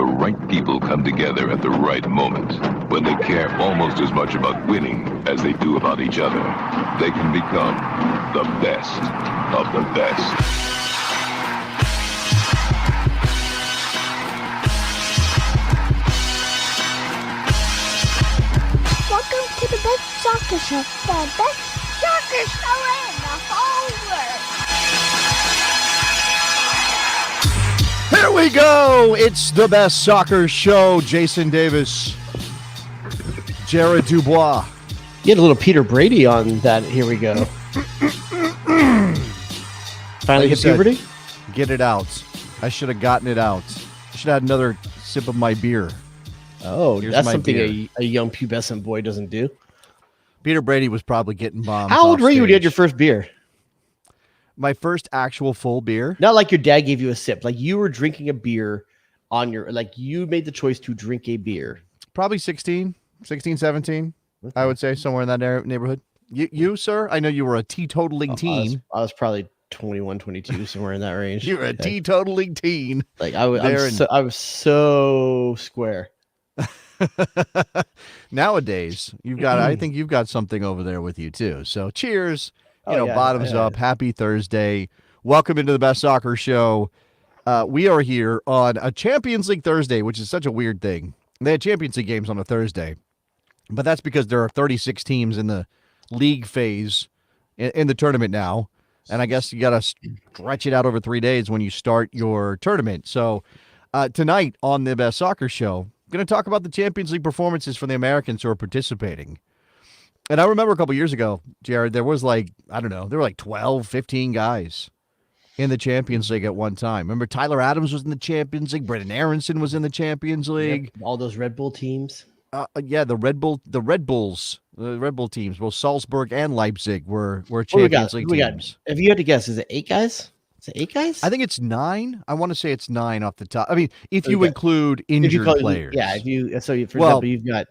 the right people come together at the right moment, when they care almost as much about winning as they do about each other, they can become the best of the best. Welcome to the best soccer show, the best soccer show in the whole world. Here we go. It's the best soccer show. Jason Davis, Jared Dubois. You had a little Peter Brady on that. Here we go. Finally hit puberty? Get it out. I should have gotten it out. I should have had another sip of my beer. Oh, Here's that's my something beer. a young pubescent boy doesn't do. Peter Brady was probably getting bombed. How old off were you when you had stage. your first beer? My first actual full beer? Not like your dad gave you a sip. Like you were drinking a beer on your, like you made the choice to drink a beer. Probably 16, 17, I would say, somewhere in that neighborhood. You, sir? I know you were a teetotaling teen. I was probably 21, 22, somewhere in that range. You were a teetotaling teen. Like I was so square. Nowadays, you've got. I think you've got something over there with you too. So, cheers. Oh, yeah, bottoms yeah. up. Happy Thursday. Welcome into the Best Soccer Show. We are here on a Champions League Thursday, which is such a weird thing. They had Champions League games on a Thursday, but that's because there are 36 teams in the league phase in the tournament now, and I guess you got to stretch it out over 3 days when you start your tournament. So, tonight on the Best Soccer Show, going to talk about the Champions League performances for the Americans who are participating. And I remember a couple years ago, Jared, there was there were like 12, 15 guys in the Champions League at one time. Remember Tyler Adams was in the Champions League. Brendan Aronson was in the Champions League. Yep, all those Red Bull teams. The Red Bull teams, both Salzburg and Leipzig were What Champions League teams. If you had to guess, is it 8 guys? Is it 8 guys? I think it's 9. I want to say it's 9 off the top. I mean, if you include injured players. Yeah, example, you've got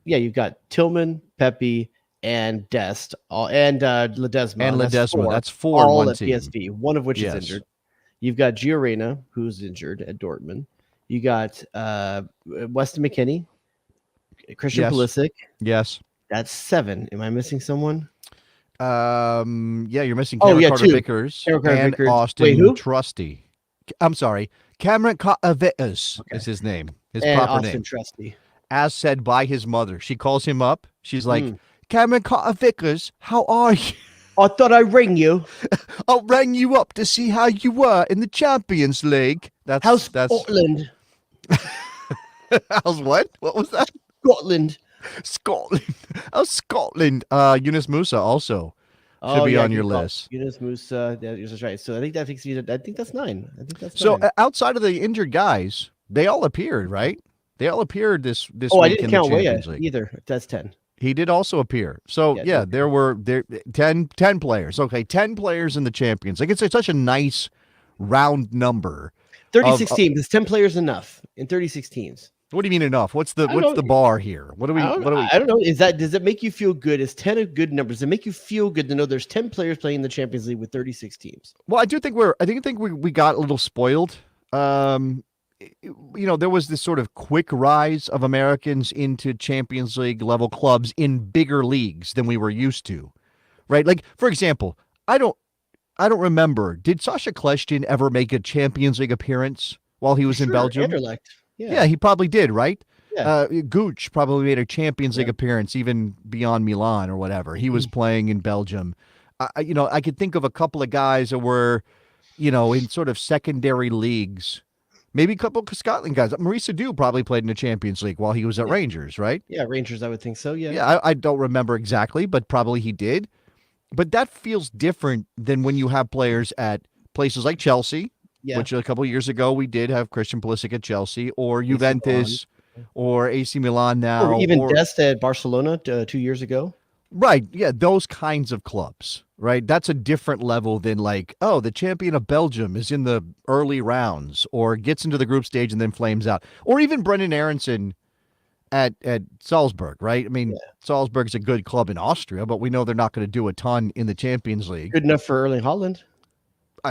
you've got Tillman, Pepe, and Dest, and Ledesma. And Ledesma. That's 4 all in one at team. PSV, one of which is injured. You've got Gio Reyna, who's injured at Dortmund. You got Weston McKennie, Christian Pulisic. Yes. That's 7. Am I missing someone? You're missing Cameron Carter-Vickers and Austin Trusty. I'm sorry, Cameron Carter-Vickers is his name. His proper Austin name. Trusty. As said by his mother. She calls him up. She's like, Cameron Carter-Vickers, how are you? I thought I'd ring you. I rang you up to see how you were in the Champions League. How's Scotland? How's what? What was that? Scotland. How's Scotland? Yunus Musa also should be on your list. Yunus Musa, that's right. So I think that's 9. So outside of the injured guys, they all appeared, right? They all appeared this week I didn't in count the Champions League. either. That's 10. He did also appear. So there were 10 players. Okay, 10 players in the Champions League. It's such a nice round number. 36 teams. Is 10 players enough in 36 teams? What do you mean enough? What's the bar here? What do we? I don't know. Does it make you feel good? Is 10 a good number? Does it make you feel good to know there's 10 players playing in the Champions League with 36 teams? Well, I think we got a little spoiled. There was this sort of quick rise of Americans into Champions League level clubs in bigger leagues than we were used to, right? Like, for example, I don't remember. Did Sasha Kljestan ever make a Champions League appearance while he was in Belgium? Anderlecht. Yeah, he probably did, right? Yeah. Gooch probably made a Champions League appearance even beyond Milan or whatever. He was playing in Belgium. I could think of a couple of guys that were, in sort of secondary leagues. Maybe a couple of Scotland guys. Maurice Adu probably played in the Champions League while he was at Rangers, right? Yeah, Rangers, I would think so, yeah. Yeah, I don't remember exactly, but probably he did. But that feels different than when you have players at places like Chelsea, which a couple of years ago we did have Christian Pulisic at Chelsea, or Juventus, or AC Milan now. Or even Dest at Barcelona 2 years ago. Right, yeah, those kinds of clubs, right? That's a different level than the champion of Belgium is in the early rounds or gets into the group stage and then flames out. Or even Brendan Aronson at Salzburg, right? I mean, Salzburg's a good club in Austria, but we know they're not going to do a ton in the Champions League. Good enough for Erling Haaland.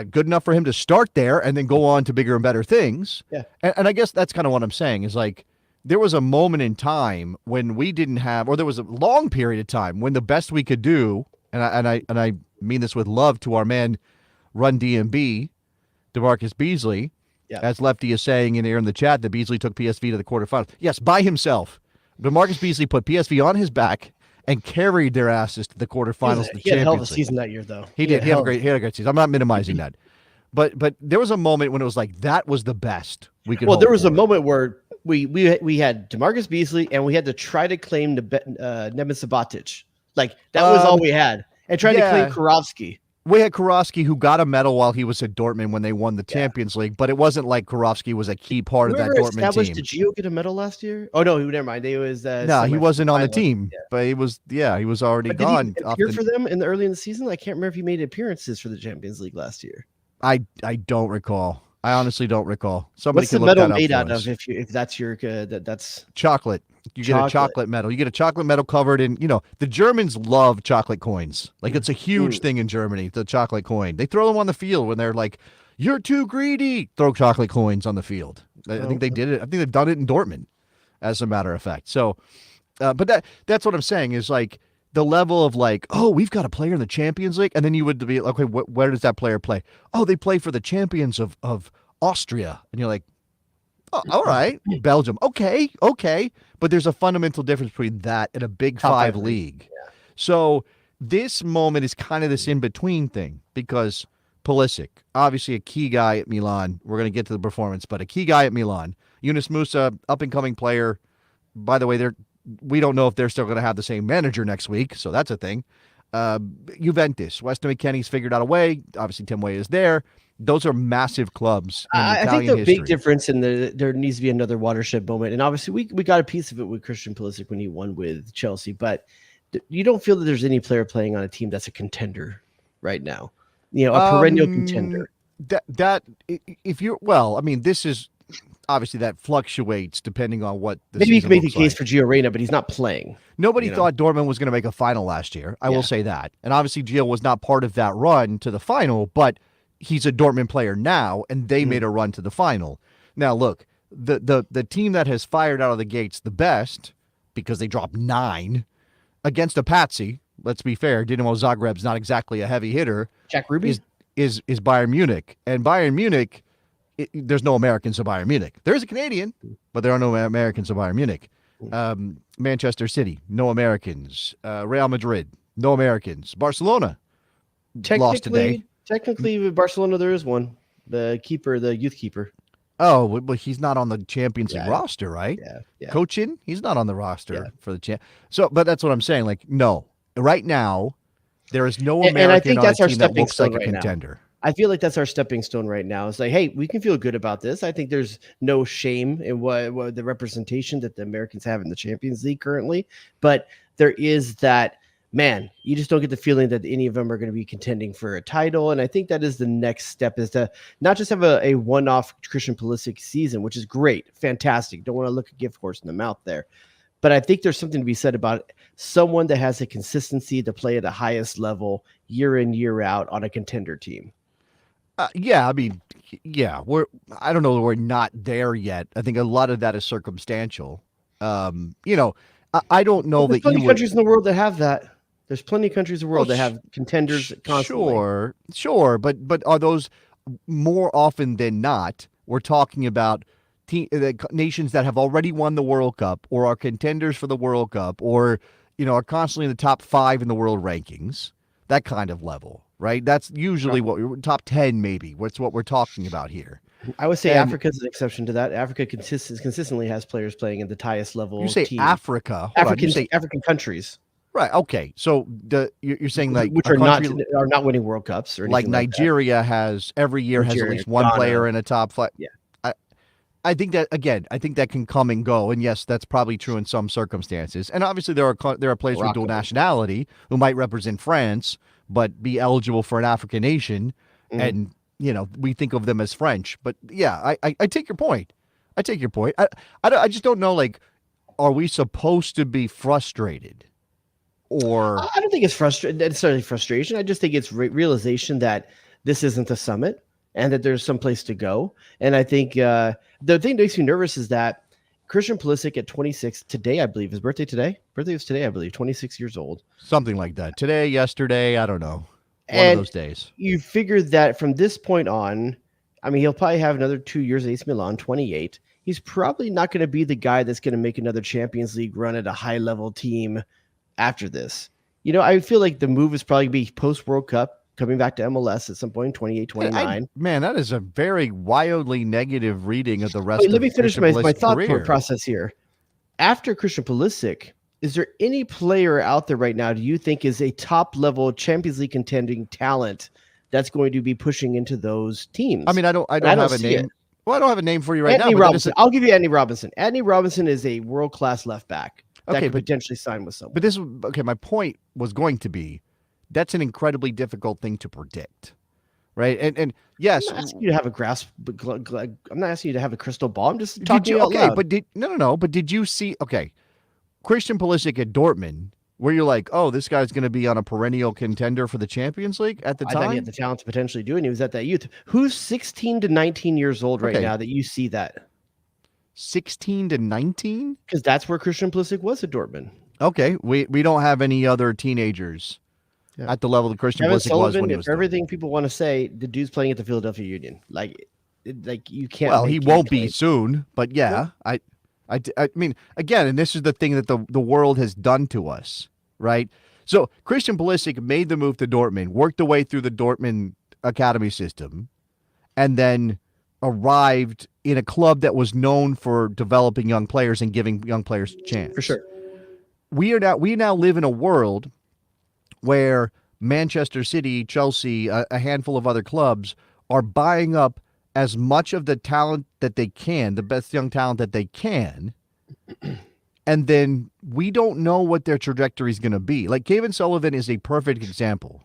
good enough for him to start there and then go on to bigger and better things. Yeah. And I guess that's kind of what I'm saying is like there was a moment in time when we didn't have, or there was a long period of time when the best we could do, and I mean this with love to our man Run DMB, DeMarcus Beasley, as Lefty is saying in the chat that Beasley took PSV to the quarterfinals. Yes, by himself. DeMarcus Beasley put PSV on his back and carried their asses to the quarterfinals. He had a hell of a season that year, though. He did. He had a great season. I'm not minimizing that, but there was a moment when it was like that was the best we could. Well, there was a moment where we had DeMarcus Beasley and we had to try to claim Neman Subotic. Like that was all we had, and trying to claim Kurovsky. We had Kurovsky, who got a medal while he was at Dortmund when they won the Champions League, but it wasn't like Kurovsky was a key part of that Dortmund team. Did Gio get a medal last year? Oh no, never mind. He was no, he wasn't on the team, but he was already gone. Did he appear for them early in the season? I can't remember if he made appearances for the Champions League last year. I don't recall. I honestly don't recall. Somebody What's the medal made out of? If that's your that's chocolate. You get a chocolate medal. You get a chocolate medal covered in, the Germans love chocolate coins. Like it's a huge thing in Germany, the chocolate coin. They throw them on the field when they're like, you're too greedy. Throw chocolate coins on the field. I think they did it. I think they've done it in Dortmund, as a matter of fact. So, but that's what I'm saying is like the level of like, oh, we've got a player in the Champions League. And then you would be like, okay, where does that player play? Oh, they play for the champions of Austria. And you're like, oh, all right, Belgium. Okay. But there's a fundamental difference between that and a Big Five league. Yeah. So this moment is kind of this in-between thing because Pulisic, obviously a key guy at Milan. We're going to get to the performance, but a key guy at Milan. Yunus Musa, up-and-coming player. By the way, we don't know if they're still going to have the same manager next week, so that's a thing. Juventus, Weston McKennie's figured out a way. Obviously, Tim Weah is there. Those are massive clubs. I think the big difference in there needs to be another watershed moment. And obviously we got a piece of it with Christian Pulisic when he won with Chelsea, but you don't feel that there's any player playing on a team that's a contender right now, a perennial contender. This is obviously that fluctuates depending on what the maybe you can make the case for Gio Reyna, but he's not playing. Nobody thought Dortmund was going to make a final last year. I will say that. And obviously Gio was not part of that run to the final, but he's a Dortmund player now, and they made a run to the final. Now, look, the team that has fired out of the gates the best, because they dropped 9 against a patsy, let's be fair, Dinamo Zagreb's not exactly a heavy hitter. Jack Ruby? Is Bayern Munich. And Bayern Munich, there's no Americans at Bayern Munich. There is a Canadian, but there are no Americans at Bayern Munich. Manchester City, no Americans. Real Madrid, no Americans. Barcelona lost today. Technically, with Barcelona, there is one. The keeper, the youth keeper. Oh, but he's not on the Champions League roster, right? Yeah. Coachin, he's not on the roster for the champ. So, but that's what I'm saying. Like, no, right now, there is no American and I think that's on a our team that stepping looks like stone a right contender. I feel like that's our stepping stone right now. It's like, hey, we can feel good about this. I think there's no shame in what the representation that the Americans have in the Champions League currently, but there is that. Man, you just don't get the feeling that any of them are going to be contending for a title. And I think that is the next step, is to not just have a one-off Christian Pulisic season, which is great, fantastic. Don't want to look a gift horse in the mouth there. But I think there's something to be said about someone that has a consistency to play at the highest level year in, year out on a contender team. I don't know that we're not there yet. I think a lot of that is circumstantial. I don't know that plenty of countries in the world that have that. There's plenty of countries in the world that have contenders constantly. Sure, but are those more often than not? We're talking about nations that have already won the World Cup or are contenders for the World Cup or are constantly in the top 5 in the world rankings. That kind of level, right? That's usually what we're top 10, maybe. What's what we're talking about here. I would say Africa is an exception to that. Africa consistently has players playing at the highest level. You say team. Africa, African countries. Right. Okay. So you're saying like which are not winning World Cups or like Nigeria has every year has at least one player in a top 5. Yeah. I think that again. I think that can come and go, and yes, that's probably true in some circumstances. And obviously, there are players with dual nationality who might represent France but be eligible for an African nation, and we think of them as French. But yeah, I take your point. I just don't know. Like, are we supposed to be frustrated? Or I don't think it's necessarily frustration. I just think it's realization that this isn't the summit and that there's some place to go. And I think the thing that makes me nervous is that Christian Pulisic at 26 today, I believe, his birthday today. Birthday was today, I believe, 26 years old. Something like that. Today, yesterday, I don't know. One of those days. You figure that from this point on, I mean, he'll probably have another 2 years at AC Milan, 28. He's probably not going to be the guy that's going to make another Champions League run at a high-level team after this. You know, I feel like the move is probably be post-World Cup, coming back to MLS at some point, 28, 29. Man, that is a very wildly negative reading of the rest of Let me finish my thought career. process here. After Christian Pulisic, is there any player out there right now do you think is a top-level Champions League contending talent that's going to be pushing into those teams? I mean, I don't have a name. Well, I don't have a name for you right now. Robinson. I'll give you Anthony Robinson. Anthony Robinson is a world-class left back that could potentially sign with someone. But my point was going to be, that's an incredibly difficult thing to predict, right? And yes, I'm not asking you to have a grasp. I'm not asking you to have a crystal ball. I'm just talking out loud. But did you see? Okay, Christian Pulisic at Dortmund, where you're like, oh, this guy's going to be on a perennial contender for the Champions League at the time. I thought he had the talent to potentially do it. And he was at that youth. Who's 16 to 19 years old right now that you see that? 16 to 19? Because that's where Christian Pulisic was at Dortmund. Okay, we don't have any other teenagers at the level that Christian Pulisic was when he was. Everything people want to say, the dude's playing at the Philadelphia Union. Like you can't. Well, he won't be soon, but yeah, I mean, again, and this is the thing that the world has done to us, right? So Christian Pulisic made the move to Dortmund, worked the way through the Dortmund academy system, and then arrived in a club that was known for developing young players and giving young players a chance. For sure. We now live in a world where Manchester City, Chelsea, a handful of other clubs are buying up as much of the talent that they can, the best young talent that they can, and then we don't know what their trajectory is going to be. Like Kevin Sullivan is a perfect example,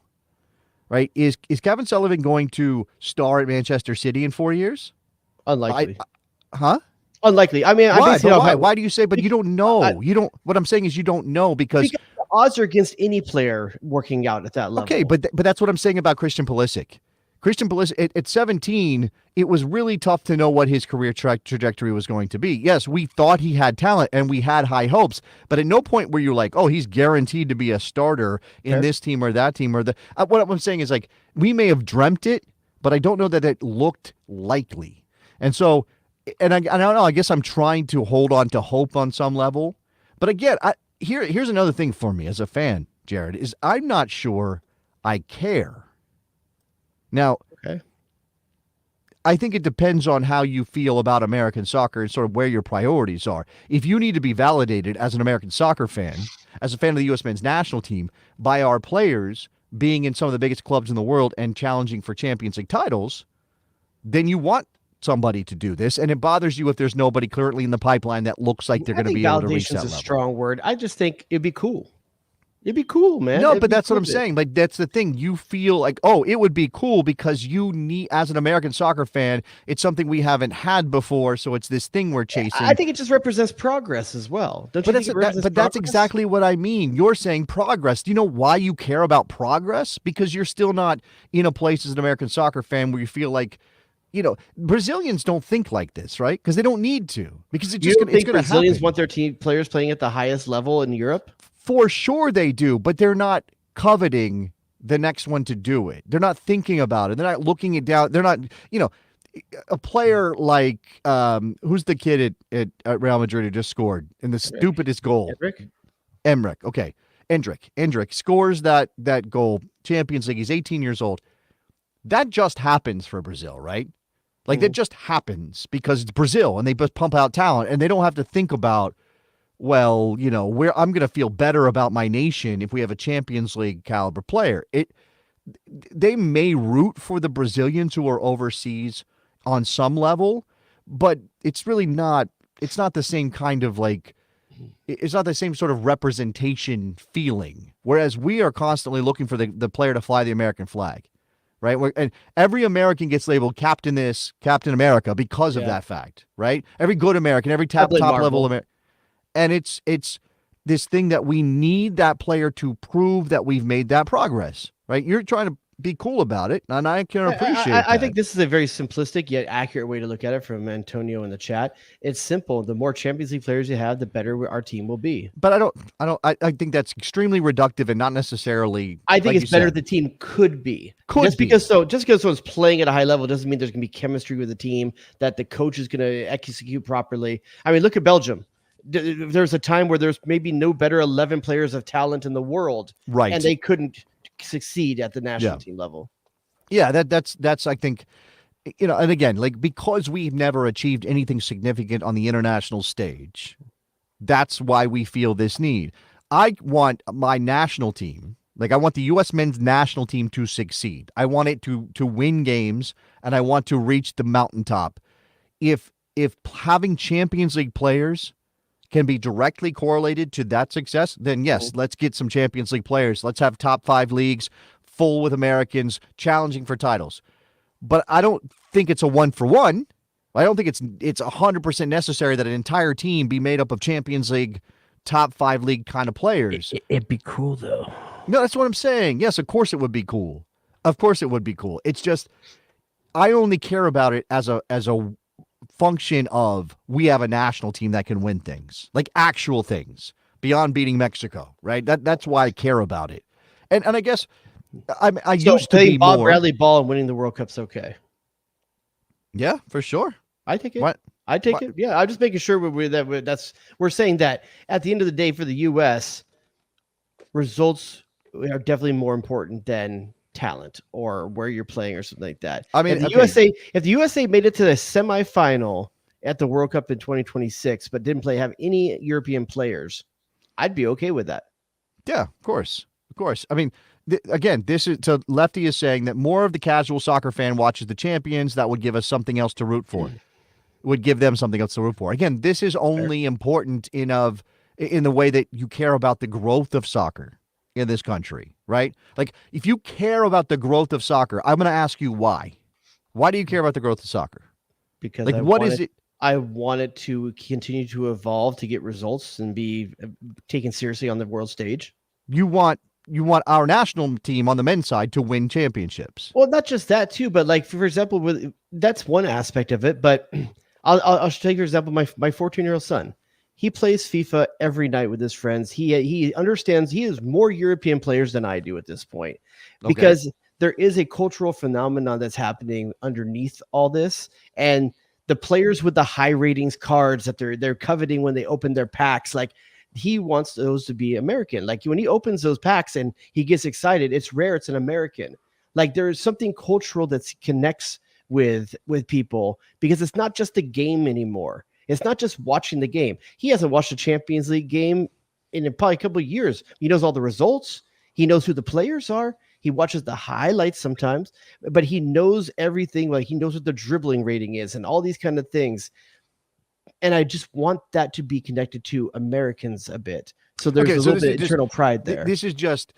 right? Is Kevin Sullivan going to star at Manchester City in 4 years? Unlikely. Unlikely. I mean, why do you say? But you don't know. You don't. What I'm saying is you don't know because the odds are against any player working out at that level. Okay, but that's what I'm saying about Christian Pulisic. Christian Pulisic at 17, it was really tough to know what his career trajectory was going to be. Yes, we thought he had talent and we had high hopes, but at no point were you like, oh, he's guaranteed to be a starter in this team or that team or the. What I'm saying is like we may have dreamt it, but I don't know that it looked likely. And so, and I don't know. I guess I'm trying to hold on to hope on some level, but again, here's another thing for me as a fan, Jared, is I'm not sure I care. Now, I think it depends on how you feel about American soccer and sort of where your priorities are. If you need to be validated as an American soccer fan, as a fan of the U.S. men's national team, by our players being in some of the biggest clubs in the world and challenging for Champions League titles, then you want somebody to do this, and it bothers you if there's nobody currently in the pipeline that looks like they're going to be able to reach that level. Validation's a strong word. I just think it'd be cool. It'd be cool, man. No, but that's what I'm saying. Like, that's the thing. You feel like, oh, it would be cool because you need, as an American soccer fan, it's something we haven't had before, so it's this thing we're chasing. I think it just represents progress as well. Don't you think it represents progress? That's exactly what I mean. You're saying progress. Do you know why you care about progress? Because you're still not in a place as an American soccer fan where you feel like, you know, Brazilians don't think like this, right? Because they don't need to. Because it's just going to happen. Brazilians want their team players playing at the highest level in Europe? For sure they do, but they're not coveting the next one to do it. They're not thinking about it. They're not looking it down. They're not, you know, a player like, who's the kid at Real Madrid who just scored in the stupidest goal? Emmerich. Okay. Endrick scores that goal, Champions League. He's 18 years old. That just happens for Brazil, right? Like that just happens because it's Brazil and they just pump out talent and they don't have to think about, well, you know, I'm going to feel better about my nation if we have a Champions League caliber player. They may root for the Brazilians who are overseas on some level, but it's really not. It's not the same kind of like. It's not the same sort of representation feeling. Whereas we are constantly looking for the player to fly the American flag, right? And every American gets labeled Captain America because of that fact, right? Every good American, every top level American. And it's this thing that we need that player to prove that we've made that progress, right? You're trying to be cool about it, and I can appreciate I that. think this is a very simplistic yet accurate way to look at it from Antonio in the chat. It's simple. The more Champions League players you have, the better our team will be. But I think that's extremely reductive and not necessarily. I think like it's better said. the team could be. Just because someone's playing at a high level doesn't mean there's going to be chemistry with the team, that the coach is going to execute properly. I mean, look at Belgium. There's a time where there's maybe no better 11 players of talent in the world, Right. And they couldn't succeed at the national team level. Yeah, that's I think, and again, like, because we've never achieved anything significant on the international stage, that's why we feel this need. I want my national team, like I want the U.S. men's national team to succeed. I want it to win games, and I want to reach the mountaintop. If having Champions League players can be directly correlated to that success, then yes, let's get some Champions League players. Let's have top 5 leagues full with Americans challenging for titles. But I don't think it's a 1-for-1. I don't think it's 100% necessary that an entire team be made up of Champions League, top 5 league kind of players. It'd be cool though. No, that's what I'm saying. Yes, of course it would be cool. Of course it would be cool. It's just, I only care about it as a function of, we have a national team that can win things, like actual things beyond beating Mexico, right? That's why I care about it. And I guess I used to be Bob more. Bradley ball and winning the World Cup's okay. Yeah, for sure. I take it. What? I take it. Yeah, I'm just making sure we're saying that at the end of the day for the U.S., results are definitely more important than talent or where you're playing or something like that. I mean, if the USA made it to the semifinal at the World Cup in 2026 but didn't have any European players, I'd be okay with that. Yeah, of course. I mean, again, this is, so Lefty is saying that more of the casual soccer fan watches the champions. That would give us something else to root for. Would give them something else to root for. Again, this is only important in the way that you care about the growth of soccer in this country, right? Like, if you care about the growth of soccer, I'm going to ask you why. Why do you care about the growth of soccer? Because like, what is it? I want it to continue to evolve, to get results and be taken seriously on the world stage. You want our national team on the men's side to win championships. Well, not just that too, but like, for example, that's one aspect of it. But I'll take for example, my 14-year-old son. He plays FIFA every night with his friends. He understands, he has more European players than I do at this point, because there is a cultural phenomenon that's happening underneath all this. And the players with the high ratings cards that they're coveting when they open their packs, like, he wants those to be American. Like, when he opens those packs and he gets excited, it's rare it's an American. Like, there is something cultural that connects with people, because it's not just the game anymore. It's not just watching the game. He hasn't watched a Champions League game in probably a couple of years. He knows all the results. He knows who the players are. He watches the highlights sometimes, but he knows everything. Like, he knows what the dribbling rating is and all these kind of things. And I just want that to be connected to Americans a bit. So there's a little bit of internal pride there. This is just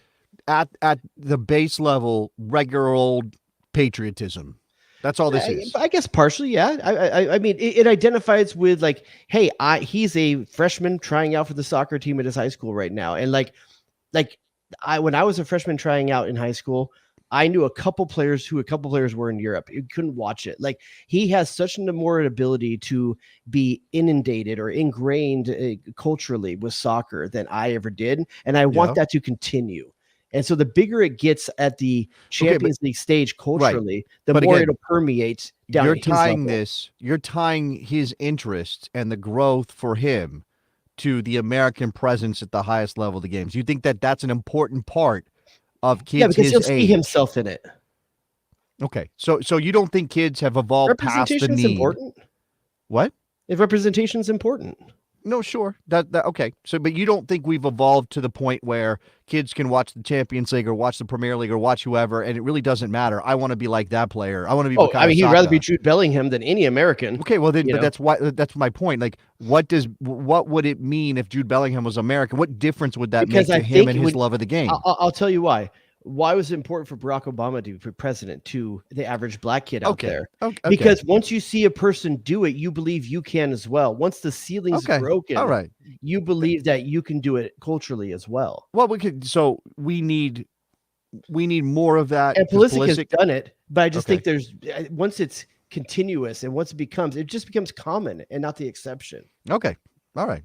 at the base level, regular old patriotism. That's all this is. I guess partially, yeah. I mean, it identifies with, like, hey, he's a freshman trying out for the soccer team at his high school right now. And when I was a freshman trying out in high school, I knew a couple players were in Europe. You couldn't watch it. Like, he has such an more ability to be inundated or ingrained culturally with soccer than I ever did. And I want that to continue. And so the bigger it gets at the Champions League stage culturally, the more it'll permeate down to his level. You're tying his interest and the growth for him to the American presence at the highest level of the games. You think that that's an important part of kids? Yeah, because his he'll see age. himself in it. Okay, so you don't think kids have evolved past the need? Important. What? If representation is important. No, sure. That okay. So, but you don't think we've evolved to the point where kids can watch the Champions League or watch the Premier League or watch whoever, and it really doesn't matter. I want to be like that player. I want to be. He'd rather be Jude Bellingham than any American. Okay, well then, but that's my point. Like, what would it mean if Jude Bellingham was American? What difference would that make to him and his love of the game? I'll tell you why. Why was it important for Barack Obama to be president to the average black kid out there? Okay. Because once you see a person do it, you believe you can as well. Once the ceiling's broken, all right, you believe that you can do it culturally as well. Well, we need we need more of that. And 'cause Pulisic has done it, but I just Okay. think there's once it's continuous and once it just becomes common and not the exception. Okay. All right.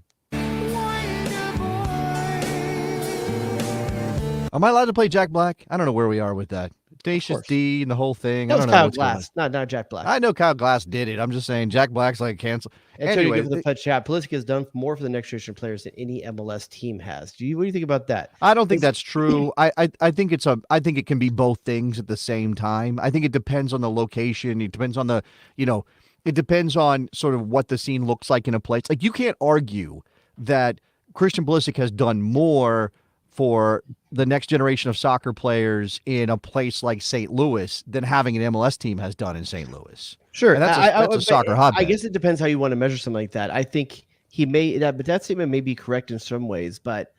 Am I allowed to play Jack Black? I don't know where we are with that. Tenacious D and the whole thing. That I was don't know Kyle what's going on. Glass, not Jack Black. I know Kyle Glass did it. I'm just saying Jack Black's like cancel. Anyway, Anyway, for the put chat, Pulisic has done more for the next generation of players than any MLS team has. What do you think about that? I don't think that's true. I think I think it can be both things at the same time. I think it depends on the location. It depends on it depends on sort of what the scene looks like in a place. Like you can't argue that Christian Pulisic has done more for the next generation of soccer players in a place like St. Louis than having an MLS team has done in St. Louis. Sure, And that's a soccer hotbed. I guess it depends how you want to measure something like that. I think but that statement may be correct in some ways, but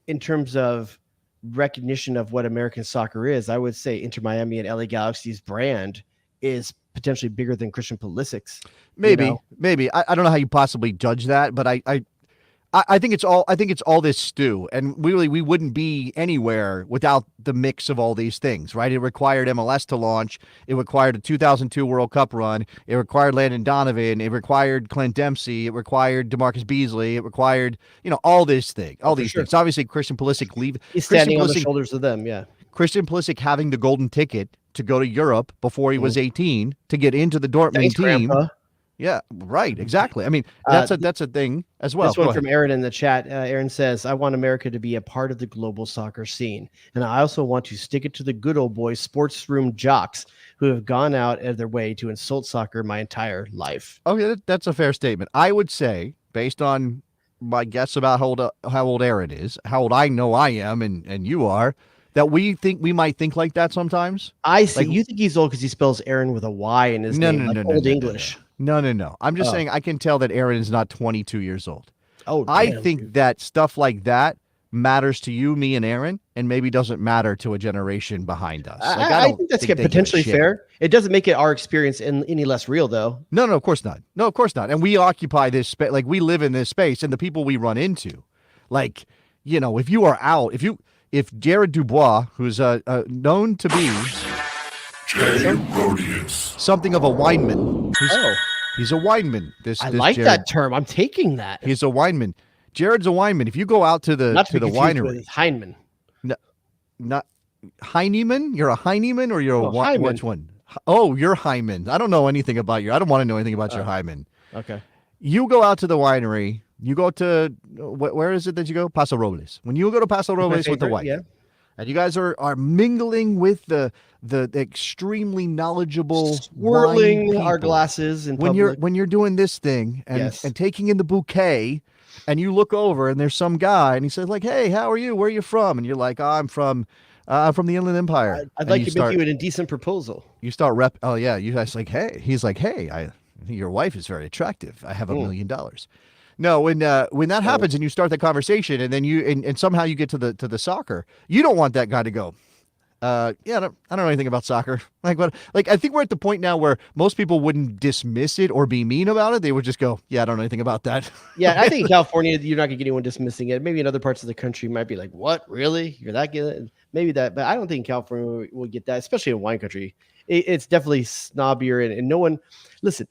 in terms of recognition of what American soccer is, I would say Inter Miami and LA Galaxy's brand is potentially bigger than Christian Pulisic's. Maybe. I don't know how you possibly judge that, but I think it's all this stew, and we wouldn't be anywhere without the mix of all these things, right? It required MLS to launch. It required a 2002 World Cup run. It required Landon Donovan. It required Clint Dempsey. It required DeMarcus Beasley. It required all these things. Obviously, Christian Pulisic He's standing on the shoulders of them. Yeah, Christian Pulisic having the golden ticket to go to Europe before he was 18 to get into the Dortmund team. Grandpa. Yeah, right. Exactly. I mean, that's a thing as well. This one from Aaron in the chat. Aaron says, I want America to be a part of the global soccer scene. And I also want to stick it to the good old boys, sports room jocks who have gone out of their way to insult soccer my entire life. Okay, that's a fair statement. I would say, based on my guess about how old Aaron is, how old I know I am and you are, that we might think like that sometimes. I see. You think he's old because he spells Aaron with a Y in his name, Old English. No. I'm just saying I can tell that Aaron is not 22 years old. Oh, I think that stuff like that matters to you, me, and Aaron, and maybe doesn't matter to a generation behind us. I think that's potentially fair. It doesn't make it our experience any less real, though. No, of course not. No, of course not. And we occupy this space, like we live in this space, and the people we run into, like, if you are out, if Jared Dubois, who's known to be something of a wineman. He's a wineman. I like Jared. that term. I'm taking that. He's a wineman. Jared's a wineman. If you go out to the winery, Heineman. No, not Heineman. You're a Heineman, or you're Hyman. Which one? Oh, you're Hyman. I don't know anything about you. I don't want to know anything about your Hyman. Okay. You go out to the winery. You go to where is it that you go? Paso Robles. When you go to Paso Robles with the wife, and you guys are mingling with the extremely knowledgeable, swirling our glasses in public. When you're doing this thing and taking in the bouquet, and you look over and there's some guy and he says like, "Hey, how are you? Where are you from?" And you're like, "Oh, I'm from the Inland Empire." I'd like to make you an indecent proposal. You start Oh yeah, you guys like, "Hey," he's like, "Hey, your wife is very attractive. I have $1 million." No, when that happens and you start the conversation and then and somehow you get to the soccer, you don't want that guy to go, I don't know anything about soccer. I think we're at the point now where most people wouldn't dismiss it or be mean about it. They would just go, "Yeah, I don't know anything about that." Yeah, I think in California, you're not gonna get anyone dismissing it. Maybe in other parts of the country, you might be like, "What, really? You're that good?" Maybe that, but I don't think in California will get that, especially in wine country. It's definitely snobbier, and no one. Listen,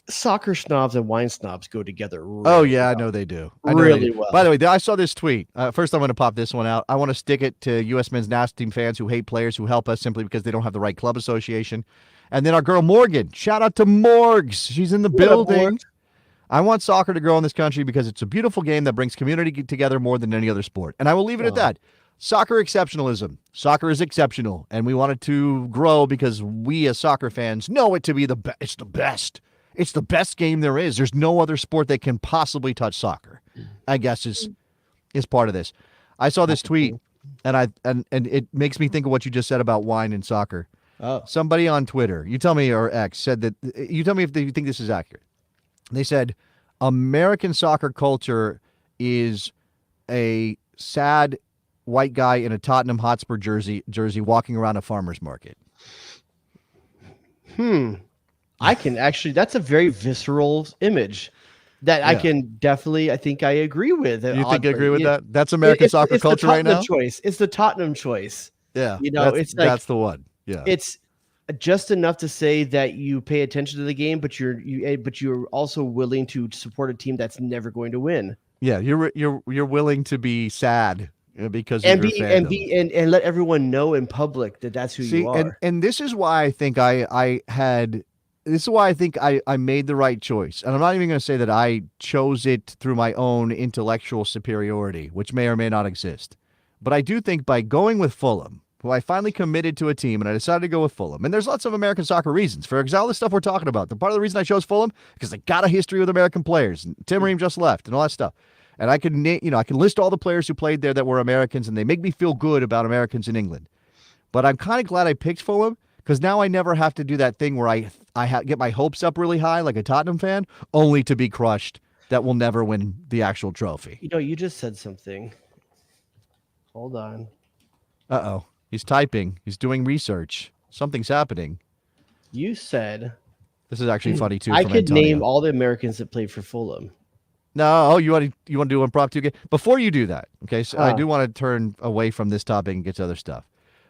soccer snobs and wine snobs go together. Really I know they do. Well. By the way, I saw this tweet. First, I'm going to pop this one out. I want to stick it to U.S. men's national team fans who hate players who help us simply because they don't have the right club association. And then our girl Morgan. Shout out to Morgs. She's in the building. I want soccer to grow in this country because it's a beautiful game that brings community together more than any other sport. And I will leave it at that. Soccer exceptionalism. Soccer is exceptional, and we want it to grow because we as soccer fans know it to be the best. It's the best. It's the best game there is. There's no other sport that can possibly touch soccer, I guess is part of this. I saw this tweet, and it makes me think of what you just said about wine and soccer. Oh. Somebody on Twitter, you tell me, or X, said that, you tell me if you think this is accurate. They said, American soccer culture is a sad white guy in a Tottenham Hotspur jersey walking around a farmer's market. I can actually, that's a very visceral image that I can definitely, I think I agree with. You think you agree with that? That's American soccer culture right now? It's the Tottenham choice. Yeah. You know, it's like that's the one. Yeah. it's just enough to say that you pay attention to the game, but you're also willing to support a team that's never going to win. Yeah, you're willing to be sad because of And your be fandom. and let everyone know in public that that's who See, you are. and this is why I think this is why I think I made the right choice. And I'm not even going to say that I chose it through my own intellectual superiority, which may or may not exist. But I do think by going with Fulham, who I finally committed to a team, and I decided to go with Fulham. And there's lots of American soccer reasons. For example, the stuff we're talking about. The part of the reason I chose Fulham, because they got a history with American players. And Tim Ream just left and all that stuff. And I can list all the players who played there that were Americans, and they make me feel good about Americans in England. But I'm kind of glad I picked Fulham, because now I never have to do that thing where I get my hopes up really high like a Tottenham fan, only to be crushed that we'll never win the actual trophy. You know, you just said something. Hold on. Uh-oh. He's typing. He's doing research. Something's happening. You said This is actually funny, too. I from could Antonio. name all the Americans that played for Fulham. No, you want to do impromptu again? Before you do that, okay, so I do want to turn away from this topic and get to other stuff.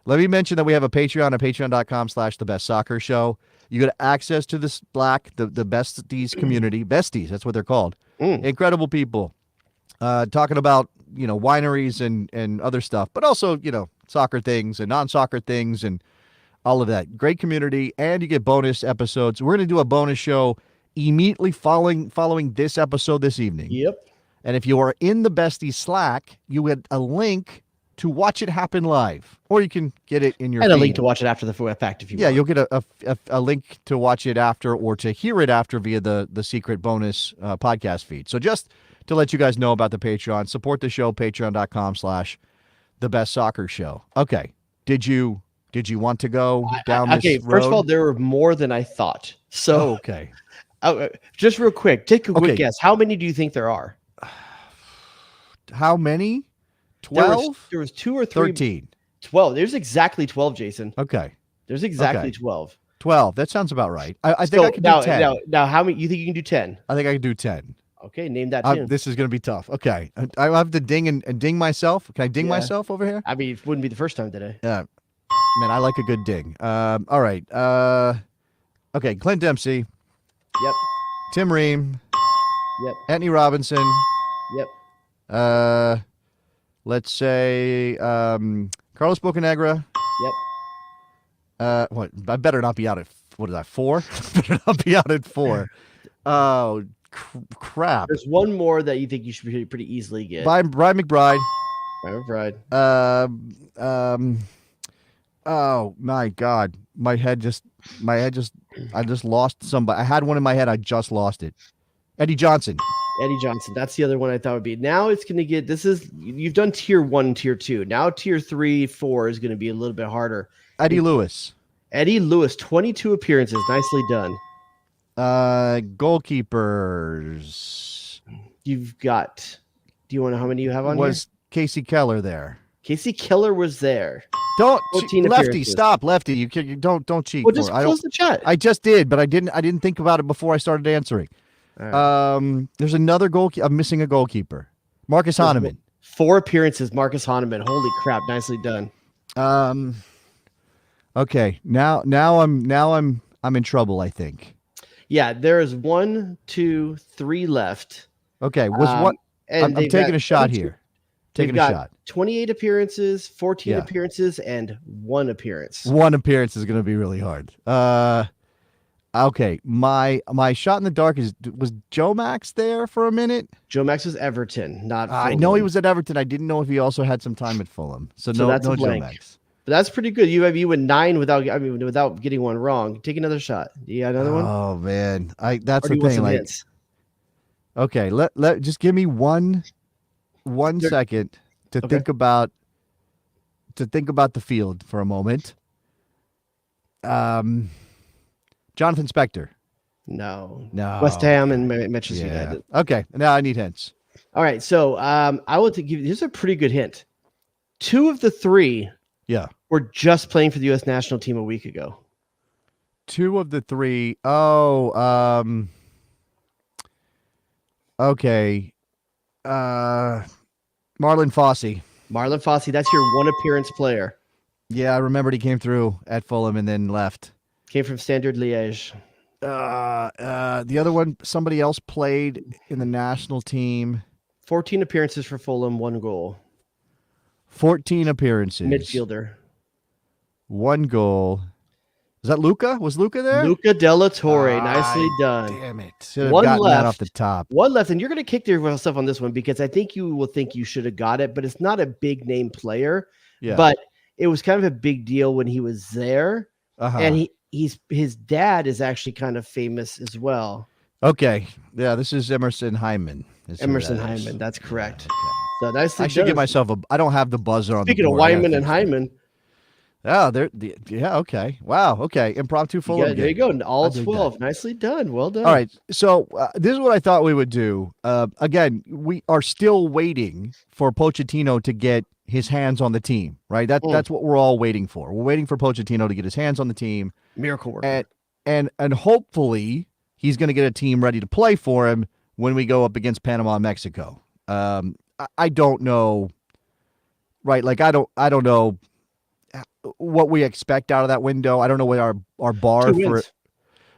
Let me mention that we have a Patreon at patreon.com/thebestsoccershow. You get access to this the besties community. Besties, that's what they're called. Incredible people talking about, wineries and other stuff, but also, soccer things and non-soccer things and all of that. Great community, and you get bonus episodes. We're going to do a bonus show immediately following this episode this evening. Yep. And if you are in the Besties Slack, you get a link to watch it happen live, or you can get it in your And feed. a link to watch it after the fact if you want. You'll get a link to watch it after or to hear it after via the secret bonus podcast feed. So just to let you guys know about the Patreon, support the show, patreon.com/thebestsoccershow. Okay. Did you want to go down this road? First of all, there were more than I thought. So okay. Just real quick, take a quick guess. How many do you think there are? How many? 12? There was 2 or 3. 13. 12. There's exactly 12, Jason. Okay. There's exactly 12. 12. That sounds about right. I think I can do 10. Now, how many? You think you can do 10? I think I can do 10. Okay, name that 10. This is going to be tough. Okay. I have to ding and ding myself. Can I ding myself over here? I mean, it wouldn't be the first time today. Yeah. Man, I like a good ding. All right. Okay, Clint Dempsey. Yep. Tim Ream. Yep. Anthony Robinson. Yep. Let's say Carlos Bocanegra. Yep. What? I better not be out at 4? Better not be out at 4. Oh, crap. There's one more that you think you should pretty easily get. Brian McBride. Brian McBride. Oh my God. I just lost somebody. I had one in my head. I just lost it. Eddie Johnson. Eddie Johnson. That's the other one I thought would be. Now it's going to get, you've done tier 1 and tier 2. Now tier 3, 4 is going to be a little bit harder. Eddie Lewis. Eddie Lewis, 22 appearances. Nicely done. Goalkeepers. You've got, do you want to know how many you have on Was here? Casey Keller there? Casey Keller was there. Don't 14 Lefty, appearances. stop, Lefty. You don't cheat. Well, just for it. close the chat. I just did, but I didn't think about it before I started answering. Right. There's another goalkeeper. I'm missing a goalkeeper. Marcus Hahnemann. 4 appearances. Marcus Hahnemann. Holy crap! Nicely done. Okay. Now I'm in trouble, I think. Yeah, there is 1, 2, 3 left. Okay. I'm taking a shot here. Taking a shot. 28 appearances, 14 appearances, and 1 appearance. 1 appearance is going to be really hard. Okay. My shot in the dark was Joe Max there for a minute? Joe Max was Everton, not Fulham. I know he was at Everton. I didn't know if he also had some time at Fulham. So that's no a Joe blank. Max. But that's pretty good. You went 9 without getting one wrong. Take another shot. You got another one? Oh man. That's Or do the you want thing. some Like, hints? okay, let just give me one second to think about the field for a moment. Jonathan Spector. No. No. West Ham and Manchester United. Okay, now I need hints. All right, so I will give you. Here's a pretty good hint. 2 of the 3 were just playing for the U.S. national team a week ago. 2 of the 3. Oh, okay. Marlon Fossey. Marlon Fossey, that's your 1 appearance player. Yeah, I remembered he came through at Fulham and then left. Came from Standard Liège. The other one, somebody else played in the national team. 14 appearances for Fulham, 1 goal. 14 appearances. Midfielder. 1 goal. Is that Luca? Was Luca there? Luca Della Torre. Nicely done. Damn it. Should have One gotten that left. off the top. One left, and you're going to kick yourself on this one because I think you will think you should have got it, but it's not a big name player. Yeah. But it was kind of a big deal when he was there, and his dad is actually kind of famous as well. Okay. Yeah, this is Emerson Hyman. Emerson Hyman. That's correct. Yeah, okay. So nicely I should done. give myself I don't have the buzzer on Speaking the of board. Wyman and Hyman. Oh, yeah, okay. Wow, okay. Impromptu Fulham game. There you go. All 12. Nicely done. Well done. All right. So this is what I thought we would do. Again, we are still waiting for Pochettino to get his hands on the team, right? That's what we're all waiting for. We're waiting for Pochettino to get his hands on the team. Miracle worker. And hopefully he's going to get a team ready to play for him when we go up against Panama and Mexico. I don't know, right? Like I don't know what we expect out of that window. I don't know what our bar for it.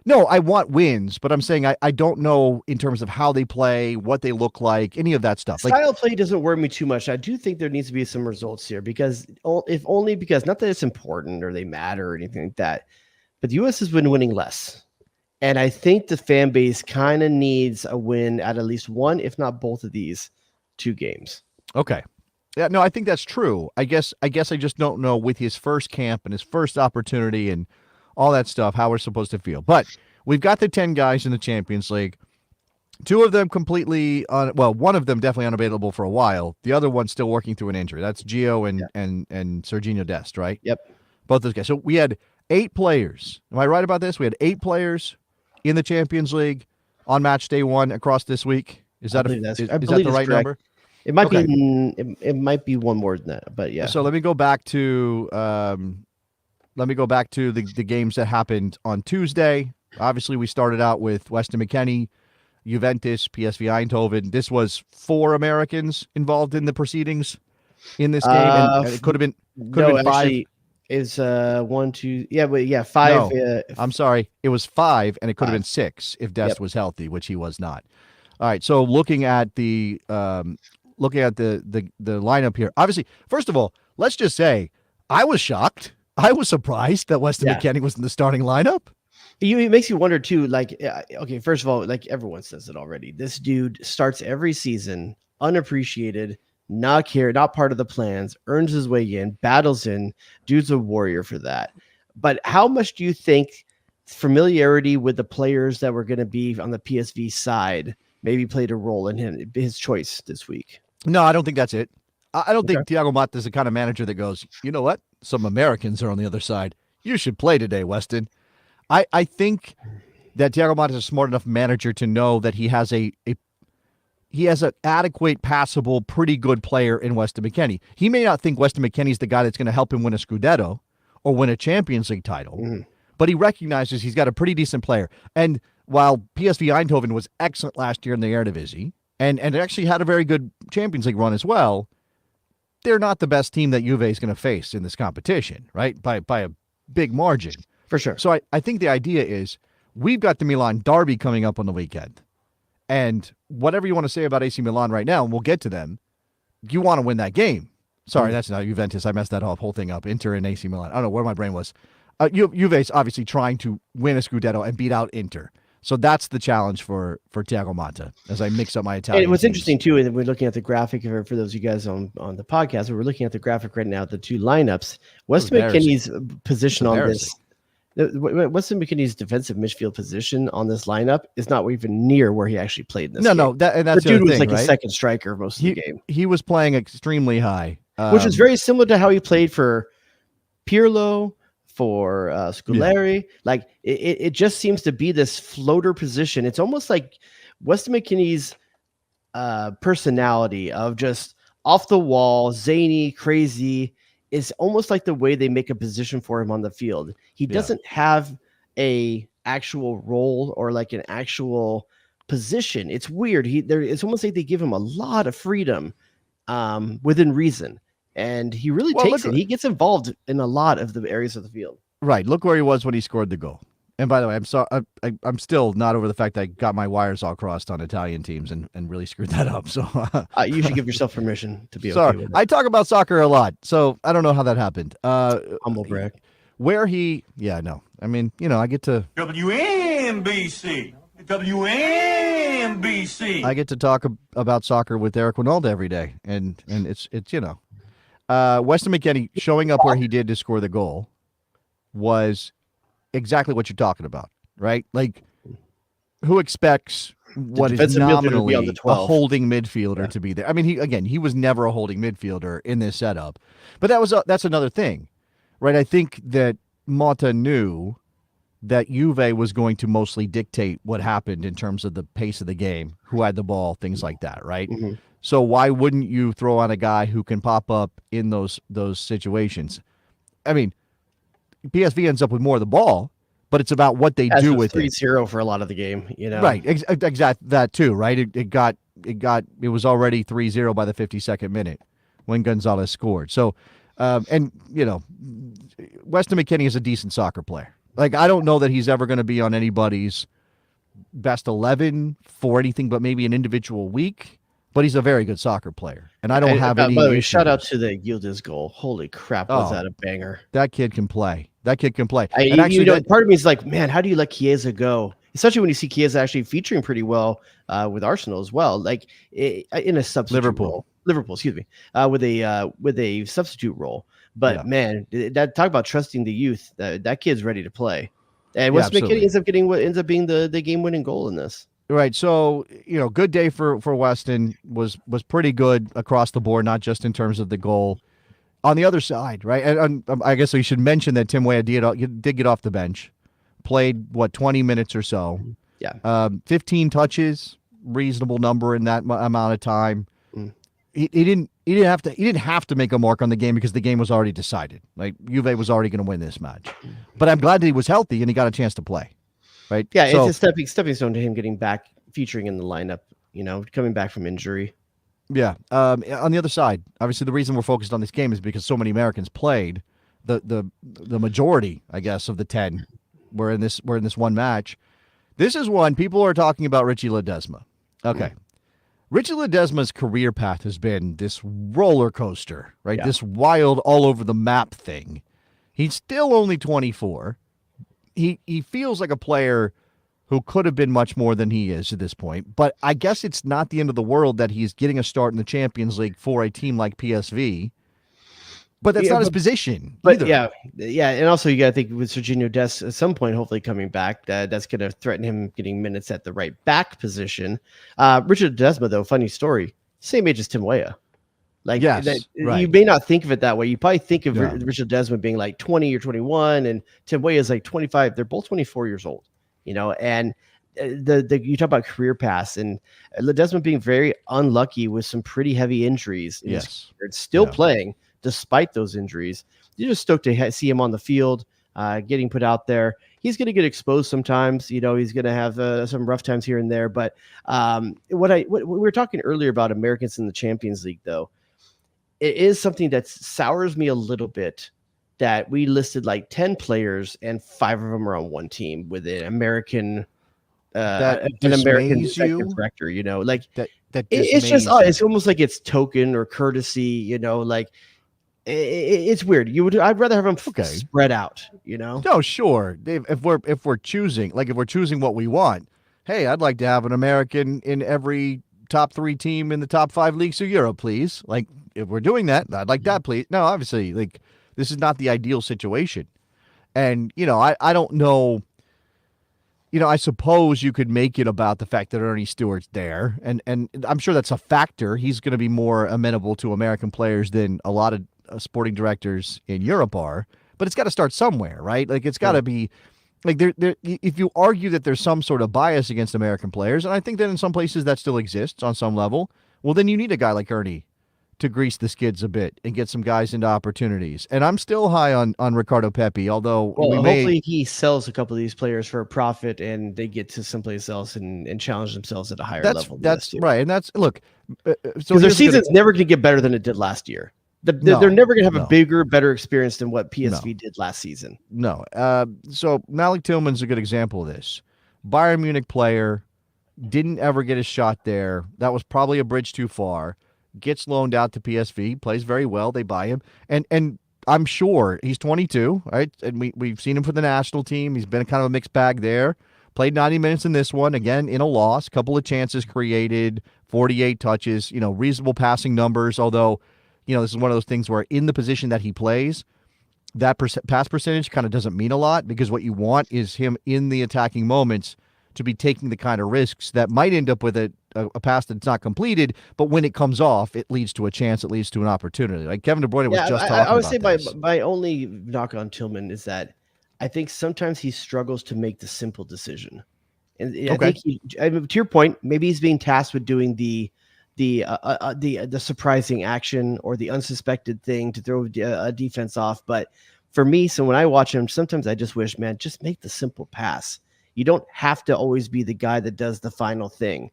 No, I want wins, but I'm saying I don't know in terms of how they play, what they look like, any of that stuff. Style play doesn't worry me too much. I do think there needs to be some results here because if only because not that it's important or they matter or anything like that, but the U.S. has been winning less. And I think the fan base kind of needs a win at least one, if not both of these 2 games. Okay. Yeah, no, I think that's true. I guess I just don't know with his first camp and his first opportunity and all that stuff, how we're supposed to feel. But we've got the 10 guys in the Champions League. 2 of them completely one of them definitely unavailable for a while. The other one's still working through an injury. That's Gio and Serginho Dest, right? Yep. Both those guys. So we had 8 players. Am I right about this? We had 8 players in the Champions League on match day 1 across this week. Is that the right number? It might be. It might be one more than that, but yeah. So let me go back to the games that happened on Tuesday. Obviously, we started out with Weston McKennie, Juventus, PSV Eindhoven. This was 4 Americans involved in the proceedings in this game, and it could have been 5. Actually, is 1, 2, yeah, but yeah, 5. No, I'm sorry, it was 5, and it could have been 6 if Dest was healthy, which he was not. All right, so looking at the lineup here, obviously, first of all, let's just say I was shocked. I was surprised that Weston McKennie was in the starting lineup. It makes you wonder too. Like, okay, first of all, like everyone says it already. This dude starts every season unappreciated, not part of the plans, earns his way in, battles in. Dude's a warrior for that. But how much do you think familiarity with the players that were going to be on the PSV side maybe played a role in his choice this week? No, I don't think that's it. I don't think Thiago Motta is the kind of manager that goes, you know what? Some Americans are on the other side. You should play today, Weston. I think that Thiago Motta is a smart enough manager to know that he has an adequate, passable, pretty good player in Weston McKennie. He may not think Weston McKennie is the guy that's going to help him win a Scudetto or win a Champions League title, but he recognizes he's got a pretty decent player. And while PSV Eindhoven was excellent last year in the Eredivisie and actually had a very good Champions League run as well, they're not the best team that Juve is going to face in this competition, right? By a big margin. For sure. So I think the idea is we've got the Milan derby coming up on the weekend. And whatever you want to say about AC Milan right now, and we'll get to them, you want to win that game. Sorry, that's not Juventus. I messed that whole thing up. Inter and AC Milan. I don't know where my brain was. Juve's obviously trying to win a Scudetto and beat out Inter. So that's the challenge for Thiago Motta as I mix up my Italian. And what's interesting too, and we're looking at the graphic for those of you guys on the podcast, we're looking at the graphic right now, the 2 lineups. Weston McKennie's position on this. Weston McKennie's defensive midfield position on this lineup is not even near where he actually played in this game. That's the dude was thing, like right? a second striker most of the game. He was playing extremely high. Which is very similar to how he played for Pirlo, for Scolari. Yeah. Like it just seems to be this floater position. It's almost like Weston McKennie's personality of just off the wall, zany, crazy. Is almost like the way they make a position for him on the field. He doesn't have a actual role or like an actual position. It's weird. It's almost like they give him a lot of freedom within reason. and he really Well, takes look- it. He gets involved in a lot of the areas of the field. Right. Look where he was when he scored the goal. And by the way, I'm sorry. I'm still not over the fact that I got my wires all crossed on Italian teams and really screwed that up. So You should give yourself permission to be sorry. okay with it. I talk about soccer a lot, so I don't know how that happened. Humble brag. Where he, yeah, no. I mean, I get to WNBC. WNBC. I get to talk about soccer with Eric Winalda every day, and it's Weston McKennie showing up where he did to score the goal was exactly what you're talking about, right? Like, who expects what is defensive midfielder to be nominally on the a 12. holding midfielder to be there? I mean, he was never a holding midfielder in this setup, but that's another thing, right? I think that Motta knew that Juve was going to mostly dictate what happened in terms of the pace of the game, who had the ball, things like that, right? Mm-hmm. So why wouldn't you throw on a guy who can pop up in those situations? I mean, PSV ends up with more of the ball, but it's about what they do with it. 3-0 for a lot of the game, Right, exactly that too, right? It was already 3-0 by the 52nd minute when Gonzalez scored. So, Weston McKennie is a decent soccer player. Like, I don't know that he's ever going to be on anybody's best 11 for anything but maybe an individual week, but he's a very good soccer player. And I don't have any By the way, issues. shout out to the Yildiz goal. Holy crap, was that a banger. That kid can play. Part of me is like, man, how do you let Chiesa go? Especially when you see Chiesa actually featuring pretty well with Arsenal as well, like in a substitute role. Liverpool, excuse me, with a substitute role. But man, that talk about trusting the youth. That kid's ready to play, and Weston McKennie ends up being the game-winning goal in this. Right. So, good day for Weston was pretty good across the board, not just in terms of the goal. On the other side, right? And I guess we should mention that Tim Weah did get off the bench, played 20 minutes or so. Yeah. 15 touches, reasonable number in that amount of time. He didn't have to make a mark on the game because the game was already decided. Like, Juve was already going to win this match. But I'm glad that he was healthy and he got a chance to play. Right? Yeah, so, it's a stepping stone to him getting back, featuring in the lineup, coming back from injury. Yeah. On the other side, obviously the reason we're focused on this game is because so many Americans played. The majority, I guess, of the 10 were in this one match. This is one people are talking about Richie Ledesma. Okay. Richie Ledesma's career path has been this roller coaster, right? Yeah. This wild all over the map thing. He's still only 24. He feels like a player who could have been much more than he is at this point. But I guess it's not the end of the world that he's getting a start in the Champions League for a team like PSV. But that's not his position either. Yeah. And also you got to think with Serginho Dest at some point, hopefully coming back, that's going to threaten him getting minutes at the right back position. Richard Ledesma, though, funny story, same age as Tim Weah. Like, yes, right. You may not think of it that way. You probably think of Richard Ledesma being like 20 or 21, and Tim Weah is like 25. They're both 24 years old, and you talk about career paths and Ledesma being very unlucky with some pretty heavy injuries. Yes. Still playing despite those injuries. You're just stoked to see him on the field, getting put out there. He's going to get exposed sometimes. He's going to have some rough times here and there. But what we were talking earlier about Americans in the Champions League, though, it is something that sours me a little bit that we listed like 10 players and 5 of them are on one team with an American executive director, like that it's just it's almost like it's token or courtesy, like it's weird. I'd rather have them spread out, No, sure. Dave, if we're choosing what we want, hey, I'd like to have an American in every top 3 team in the top 5 leagues of Europe, please. Like, if we're doing that, I'd like that, please. No, obviously, like, this is not the ideal situation. And, I don't know, I suppose you could make it about the fact that Ernie Stewart's there. And I'm sure that's a factor. He's going to be more amenable to American players than a lot of sporting directors in Europe are. But it's got to start somewhere, right? Like, it's got to be, like, if you argue that there's some sort of bias against American players, and I think that in some places that still exists on some level, well, then you need a guy like Ernie to grease the skids a bit and get some guys into opportunities. And I'm still high on Ricardo Pepi, although hopefully he sells a couple of these players for a profit and they get to someplace else and challenge themselves at a higher level. That's right. And that's, look, so their season's never going to get better than it did last year. They're never going to have No. a bigger, better experience than what PSV did last season. No. So Malik Tillman's a good example of this. Bayern Munich player, didn't ever get a shot there. That was probably a bridge too far. Gets loaned out to PSV, plays very well. They buy him. And I'm sure he's 22, right? And we've seen him for the national team. He's been kind of a mixed bag there. Played 90 minutes in this one, again, in a loss. Couple of chances created, 48 touches, reasonable passing numbers, although, this is one of those things where in the position that he plays, that pass percentage kind of doesn't mean a lot, because what you want is him in the attacking moments to be taking the kind of risks that might end up with a pass that's not completed, but when it comes off, it leads to a chance, it leads to an opportunity. Like Kevin De Bruyne was just talking about. I would say this. my only knock on Tillman is that I think sometimes he struggles to make the simple decision. And I think to your point, maybe he's being tasked with doing the surprising action or the unsuspected thing to throw a defense off. But for me, so when I watch him, sometimes I just wish, man, just make the simple pass. You don't have to always be the guy that does the final thing.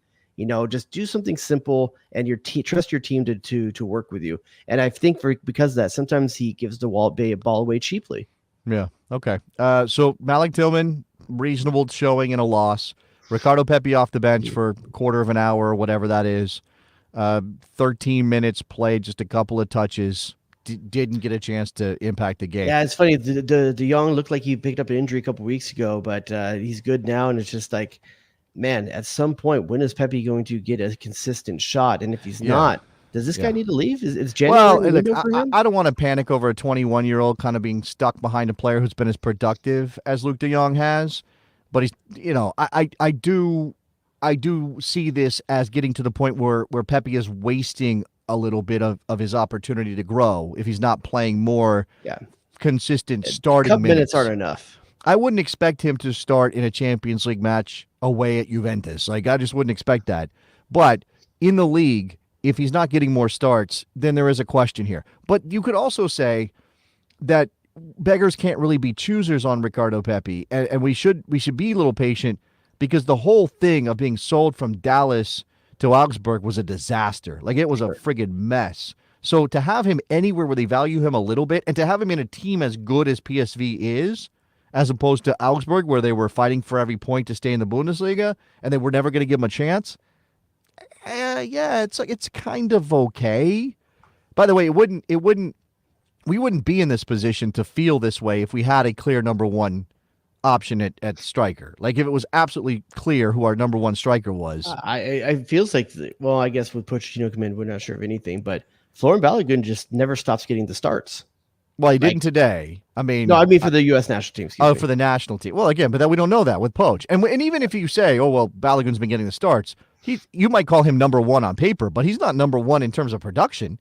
Just do something simple and trust your team to work with you. And I think because of that, sometimes he gives the ball away cheaply. Yeah. Okay. So Malik Tillman, reasonable showing in a loss. Ricardo Pepi off the bench for a quarter of an hour or whatever that is. 13 minutes played, just a couple of touches. Didn't get a chance to impact the game. Yeah, it's funny. De Jong looked like he picked up an injury a couple weeks ago, but he's good now. And it's just like, man, at some point, when is Pepe going to get a consistent shot? And if he's not, does this guy need to leave? Is January for him? I don't want to panic over a 21-year-old kind of being stuck behind a player who's been as productive as Luke De Jong has. But he's, I do see this as getting to the point where Pepe is wasting a little bit of his opportunity to grow if he's not playing more consistent starting minutes aren't enough. I wouldn't expect him to start in a Champions League match away at Juventus. Like, I just wouldn't expect that. But in the league, if he's not getting more starts, then there is a question here. But you could also say that beggars can't really be choosers on Ricardo Pepi, and we should be a little patient, because the whole thing of being sold from Dallas to Augsburg was a disaster. Like, it was a friggin' mess. So to have him anywhere where they value him a little bit, and to have him in a team as good as PSV is, as opposed to Augsburg, where they were fighting for every point to stay in the Bundesliga, and they were never going to give him a chance, it's kind of okay. By the way, we wouldn't be in this position to feel this way if we had a clear number one option at striker. Like, if it was absolutely clear who our number one striker was. I feels like, I guess with Pochettino come in, we're not sure of anything, but Florian Balogun just never stops getting the starts. Well, he didn't today. I mean for the U.S. national team. For the national team. Well, again, but then we don't know that with Poch. And even if you say, Balogun's been getting the starts, you might call him number one on paper, but he's not number one in terms of production.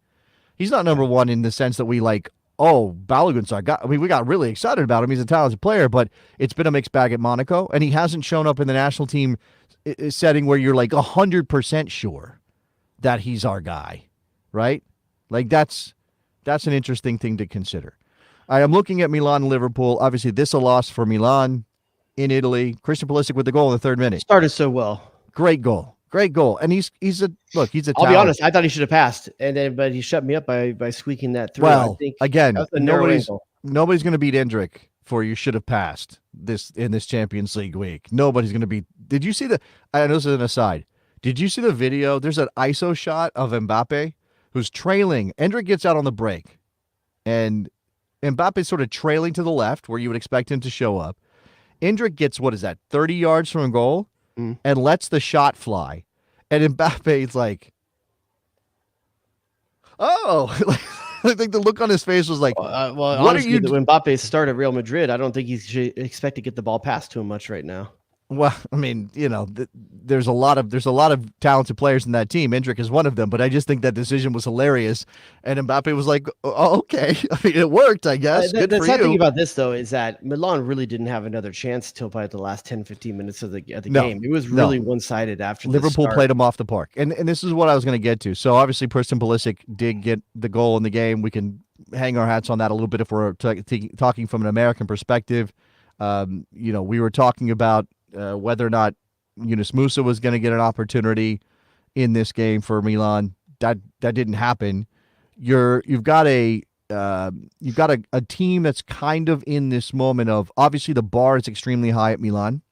He's not number one in the sense that we Balogun's our guy. I mean, we got really excited about him. He's a talented player, but it's been a mixed bag at Monaco, and he hasn't shown up in the national team setting where you're 100% sure that he's our guy, right? Like, that's an interesting thing to consider. I'm looking at Milan and Liverpool. Obviously, this a loss for Milan in Italy. Christian Pulisic with the goal in the third minute. Started so well. Great goal. And he's a I'll be honest, I thought he should have passed, but he shut me up by squeaking that through. Well, I think again, nobody's nobody's going to beat Endrick for you should have passed in this Champions League week. Nobody's going to beat. Did you see I know this is an aside. Did you see the video? There's an ISO shot of Mbappe who's trailing. Endrick gets out on the break, and Mbappe's sort of trailing to the left where you would expect him to show up. Endrick gets, 30 yards from goal, and lets the shot fly. And Mbappe's like, oh, I think the look on his face was like, what honestly, when Mbappe started at Real Madrid, I don't think he should expect to get the ball passed to him much right now. Well, I mean, there's a lot of talented players in that team. Endrick is one of them, but I just think that decision was hilarious. And Mbappe was like, oh, okay. I mean, it worked, I guess. Good the for sad you. thing about this, though, is that Milan really didn't have another chance till probably the last 10, 15 minutes of the game. It was really one-sided after Liverpool played them off the park. And this is what I was going to get to. So, obviously, Christian Pulisic did get the goal in the game. We can hang our hats on that a little bit if we're talking from an American perspective. We were talking about whether or not Yunus Musa was going to get an opportunity in this game for Milan. That didn't happen. you've got a team that's kind of in this moment of, obviously the bar is extremely high at Milan.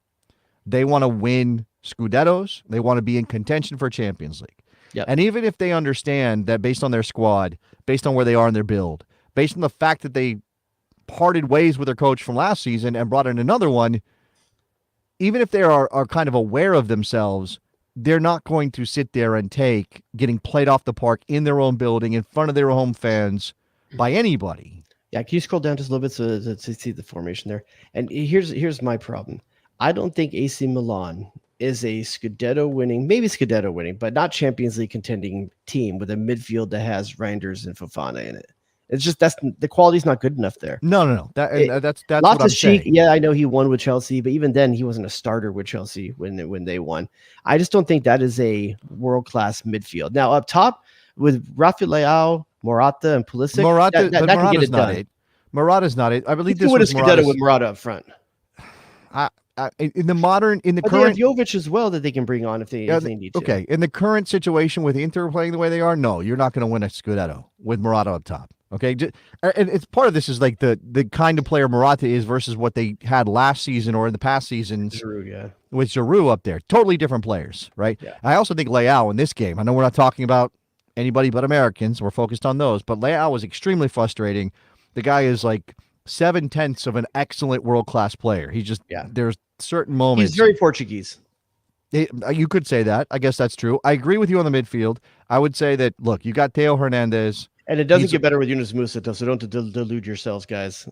They want to win Scudettos. They want to be in contention for Champions League. Yep. And even if they understand that based on their squad, based on where they are in their build, based on the fact that they parted ways with their coach from last season and brought in another one, even if they are kind of aware of themselves, they're not going to sit there and take getting played off the park in their own building in front of their home fans by anybody. Yeah, can you scroll down just a little bit to see the formation there? And here's my problem. I don't think AC Milan is a maybe Scudetto winning, but not Champions League contending team with a midfield that has Reinders and Fofana in it. It's just the quality's not good enough there. No. That's what I'm saying. Yeah, I know he won with Chelsea, but even then he wasn't a starter with Chelsea when they won. I just don't think that is a world-class midfield. Now up top with Rafael, Morata, and Pulisic, that can get it done. Morata's not it. I believe this was was Scudetto with Morata up front. In the current, they have Jovic as well that they can bring on if they need to. Okay, in the current situation with Inter playing the way they are, no, you're not going to win a Scudetto with Morata up top. Okay, and it's part of this is like the kind of player Morata is versus what they had last season or in the past seasons. With Giroud up there, totally different players, right? Yeah. I also think Leao in this game. I know we're not talking about anybody but Americans. We're focused on those, but Leao was extremely frustrating. The guy is like 7/10 of an excellent world-class player. He just, there's certain moments. He's very Portuguese. You could say that. I guess that's true. I agree with you on the midfield. I would say that, look, you got Theo Hernandez. And it doesn't get better with Yunus Musa, so don't delude yourselves, guys.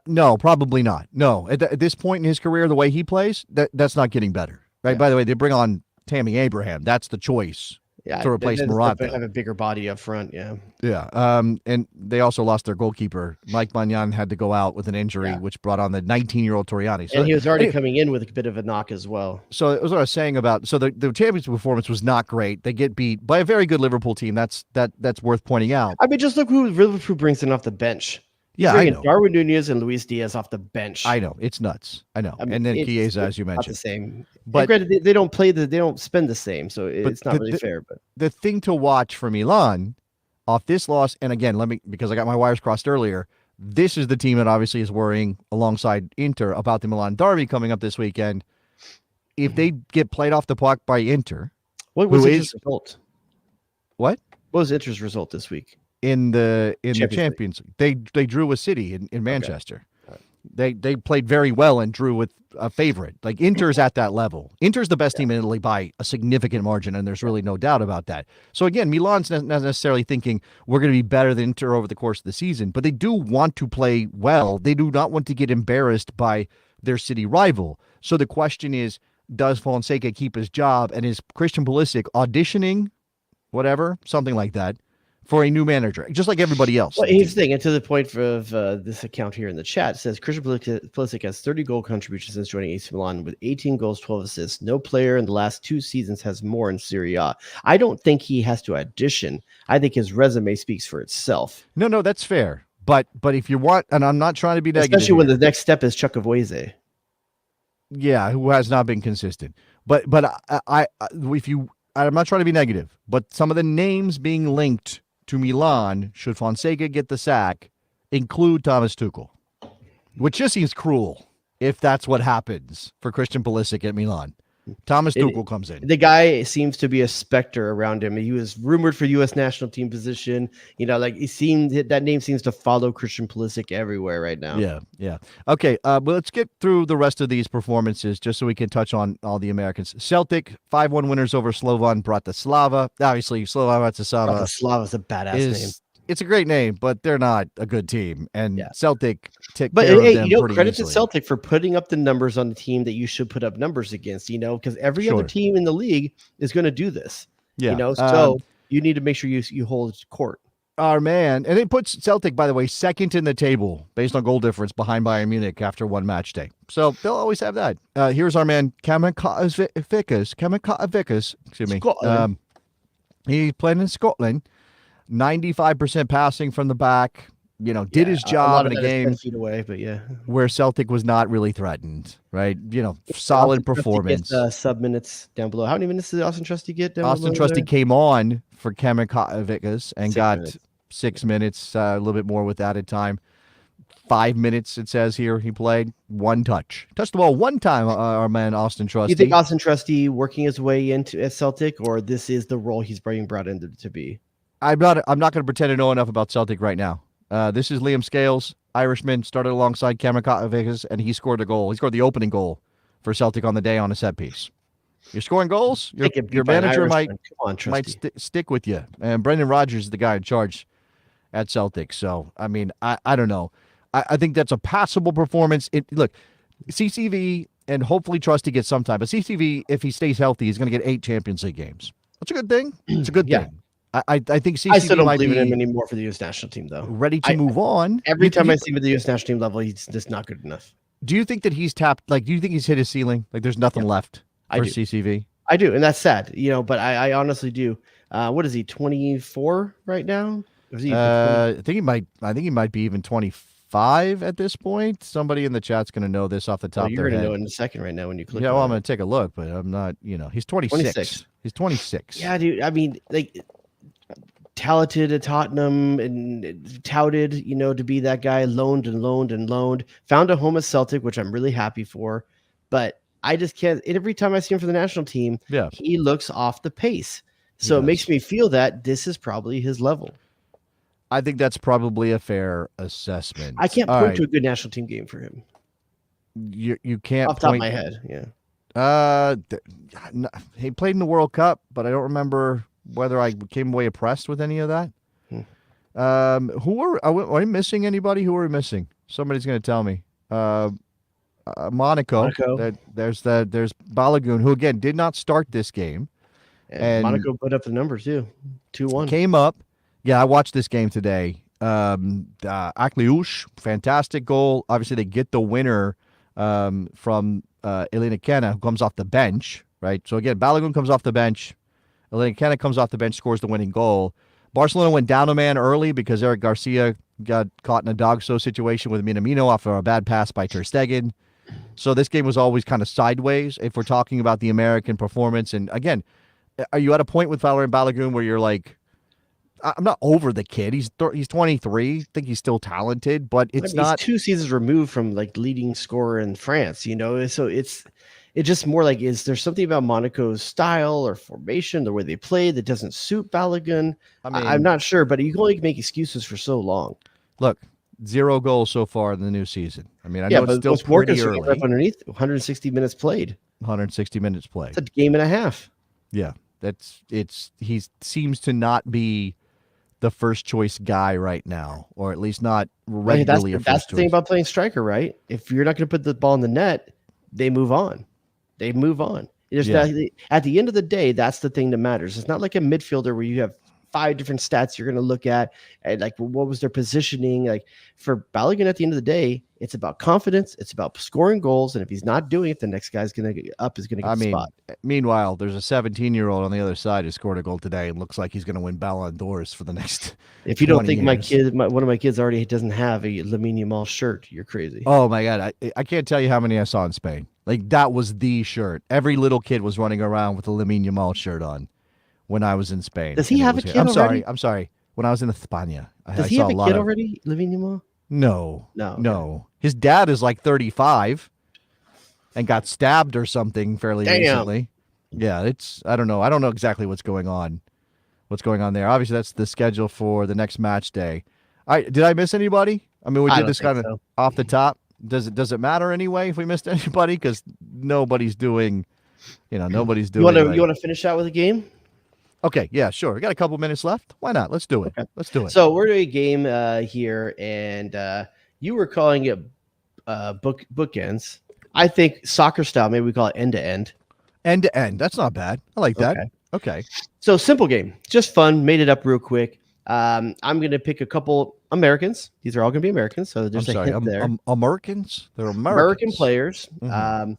No, probably not. No, at this point in his career, the way he plays, that's not getting better. Right. Yeah. By the way, they bring on Tammy Abraham. That's the choice to replace Morata. Have a bigger body up front. Yeah. Yeah. And they also lost their goalkeeper. Mike Magnan had to go out with an injury, which brought on the 19-year-old Toriani. So, and he was already coming in with a bit of a knock as well. So it was what I was saying about. So the Champions performance was not great. They get beat by a very good Liverpool team. That's worth pointing out. I mean, just look who Liverpool brings in off the bench. Yeah, I know. Darwin Nunez and Luis Diaz off the bench. I know, it's nuts. I know, and then Chiesa, as you mentioned, not the same. But granted, they don't spend the same, so it's not really fair. But the thing to watch for Milan off this loss, and again, because I got my wires crossed earlier. This is the team that obviously is worrying alongside Inter about the Milan derby coming up this weekend. If they get played off the puck by Inter, what was Inter's result? What was Inter's result this week? In the Champions League. They drew with City in Manchester. Okay. They played very well and drew with a favorite. Like Inter's at that level. Inter's the best team in Italy by a significant margin, and there's really no doubt about that. So again, Milan's not necessarily thinking we're going to be better than Inter over the course of the season, but they do want to play well. They do not want to get embarrassed by their city rival. So the question is, does Fonseca keep his job, and is Christian Pulisic auditioning, whatever, something like that, for a new manager, just like everybody else? Well, here's the thing, and to the point of this account here in the chat, it says Christian Pulisic has 30 goal contributions since joining AC Milan with 18 goals, 12 assists. No player in the last 2 seasons has more in Serie A. I don't think he has to audition. I think his resume speaks for itself. No, that's fair. But if you want, and I'm not trying to be negative, especially when the next step is Chukwueze. Yeah, who has not been consistent. But I'm not trying to be negative, but some of the names being linked to Milan, should Fonseca get the sack, include Thomas Tuchel, which just seems cruel if that's what happens for Christian Pulisic at Milan. Thomas Tuchel comes in. The guy seems to be a specter around him. He was rumored for U.S. national team position. Like that name seems to follow Christian Pulisic everywhere right now. Yeah. Okay, well, let's get through the rest of these performances just so we can touch on all the Americans. Celtic 5-1 winners over Slovan Bratislava. Obviously, Slovan Bratislava. Bratislava is a badass name. It's a great name, but they're not a good team. And Celtic took care of them credit easily. to Celtic for putting up the numbers on the team that you should put up numbers against, because every other team in the league is going to do this. Yeah. So you need to make sure you hold court. Our man, and it puts Celtic, by the way, second in the table based on goal difference behind Bayern Munich after one match day. So they'll always have that. Here's our man, Kamikavikas. Excuse me. He played in Scotland. 95% passing from the back, did his A job lot in of a that is 10 game feet away, but yeah. where Celtic was not really threatened, right? Solid Austin Trusty performance. gets, sub minutes down below. How many minutes did Austin Trusty get down Austin below? Trusty there? came on for Cameron Vickers and 6 got minutes. 6 minutes, a little bit more with added time. 5 minutes, it says here, he played. One touch. Touched the ball one time, our man Austin Trusty. You think Austin Trusty working his way into at Celtic, or this is the role he's being brought in to be? I'm not going to pretend to know enough about Celtic right now. This is Liam Scales, Irishman, started alongside Cameron Vickers, and he scored a goal. He scored the opening goal for Celtic on the day on a set piece. You're scoring goals, your manager might stick with you. And Brendan Rodgers is the guy in charge at Celtic. So, I mean, I don't know. I think that's a passable performance. Look, CCV and hopefully Trusty gets some time. But CCV, if he stays healthy, he's going to get 8 Champions League games. That's a good thing. It's a good thing. I think CCV I still don't might believe in be him anymore for the U.S. national team, though. ready to move on. Every time I see him at the U.S. national team level, he's just not good enough. Do you think that he's tapped? Like, do you think he's hit his ceiling? Like, there's nothing left for CCV? I do, and that's sad, but I honestly do. What is he? 24 right now? I think he might. I think he might be even 25 at this point. Somebody in the chat's going to know this off the top of their head. You're going to know in a second right now when you click. Yeah, well, I'm going to take a look, but I'm not. He's 26. He's 26. Yeah, dude. I mean, like, talented at Tottenham and touted, to be that guy. Loaned and loaned and loaned. Found a home at Celtic, which I'm really happy for, but I just can't. Every time I see him for the national team, he looks off the pace. So it makes me feel that this is probably his level. I think that's probably a fair assessment. I can't point to a good national team game for him. You can't off the top of my head. Yeah. He played in the World Cup, but I don't remember whether I came away impressed with any of that. Are we missing anybody? Who are we missing? Somebody's going to tell me. Monaco. There's Balogun, who again did not start this game. And Monaco put up the numbers too. 2-1. Came up. Yeah, I watched this game today. Akliouche, fantastic goal. Obviously, they get the winner from Elena Kenna, who comes off the bench, right? So again, Balogun comes off the bench. Elena Kenna comes off the bench, scores the winning goal. Barcelona went down a man early because Eric Garcia got caught in a dog-so situation with Minamino off of a bad pass by Ter Stegen. So this game was always kind of sideways if we're talking about the American performance. And again, are you at a point with Valerian Balogun where you're like, I'm not over the kid. He's 23. I think he's still talented, but it's not. He's 2 seasons removed from like leading scorer in France, So it's just more like, is there something about Monaco's style or formation, the way they play, that doesn't suit Balogun? I'm not sure, but you can only make excuses for so long. Look, 0 goals so far in the new season. I mean, I know it's still pretty early. Up underneath 160 minutes played. 160 minutes played. It's a game and a half. Yeah, he seems to not be the first choice guy right now, or at least not regularly. That's the thing about playing striker, right? If you're not going to put the ball in the net, they move on. At the end of the day, that's the thing that matters. It's not like a midfielder where you have 5 different stats you're going to look at, and like what was their positioning. Like for Balogun, at the end of the day, it's about confidence. It's about scoring goals, and if he's not doing it, the next guy's going to get the spot. Meanwhile, there's a 17-year-old on the other side who scored a goal today and looks like he's going to win Ballon d'Ors for the next. If you don't think years. One of my kids already doesn't have a Lamine Yamal shirt, you're crazy. Oh my God, I can't tell you how many I saw in Spain. Like that was the shirt. Every little kid was running around with a Lamine Yamal shirt on when I was in Spain. Does he have a kid already? I'm sorry. When I was in España, Does he have a kid already, Lamine Yamal? No. His dad is like 35 and got stabbed or something fairly recently. Yeah, I don't know. I don't know exactly what's going on there. Obviously, that's the schedule for the next match day. Did I miss anybody? I mean, we did this kind of off the top. Does it matter anyway if we missed anybody? Because nobody's doing. You want to finish out with a game? Okay, yeah, sure. We got a couple minutes left. Why not? Let's do it. Okay. Let's do it. So we're doing a game here, and you were calling it bookends. I think soccer style, maybe we call it end to end. End to end. That's not bad. I like that. Okay. So simple game, just fun. Made it up real quick. I'm going to pick a couple Americans. These are all going to be Americans. So there's a hint there. Americans? They're Americans. American players. Mm-hmm.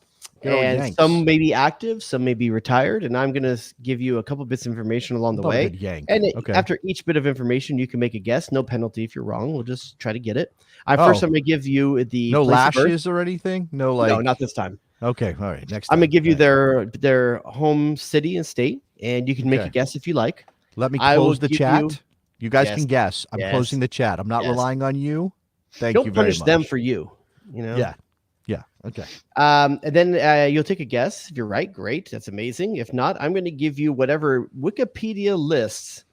Good old And Yanks. some may be active, some may be retired, and I'm going to give you a couple bits of information along the Love a way. good Yank. And Okay. after each bit of information, you can make a guess. No penalty if you're wrong. We'll just try to get it. Oh. First, I'm going to give you the No place of birth. lashes or anything? No, No, not this time. Okay, all right. Next I'm time. going to give you Okay. their home city and state, and you can make a Okay. guess if you like. Let me I will close the give chat. You guys Yes. can guess. I'm Yes. closing the chat. I'm not Yes. relying on you. Thank Don't you very punish much. them for you. You know. Yeah. Okay. And then you'll take a guess. If you're right, great. That's amazing. If not, I'm going to give you whatever Wikipedia lists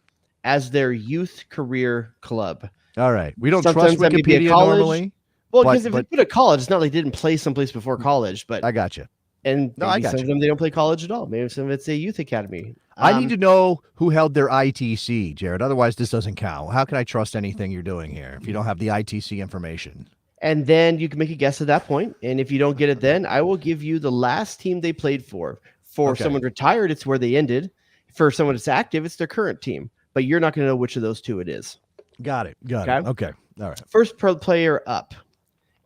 as their youth career club. All right. We don't Sometimes trust that may be a Wikipedia college. normally. Well, But- because if you put a college, it's not like they didn't play someplace before college, but I got you. and No, I maybe got some you. of them they don't play college at all. Maybe some of it's a youth academy. I need to know who held their ITC, Jared. Otherwise, this doesn't count. How can I trust anything you're doing here if you don't have the ITC information? And then you can make a guess at that point. And if you don't get it, then I will give you the last team they played for. For Okay. someone retired, it's where they ended. For someone that's active, it's their current team. But you're not going to know which of those two it is. Got it. Got Okay. it. Okay. All right. First pro player up.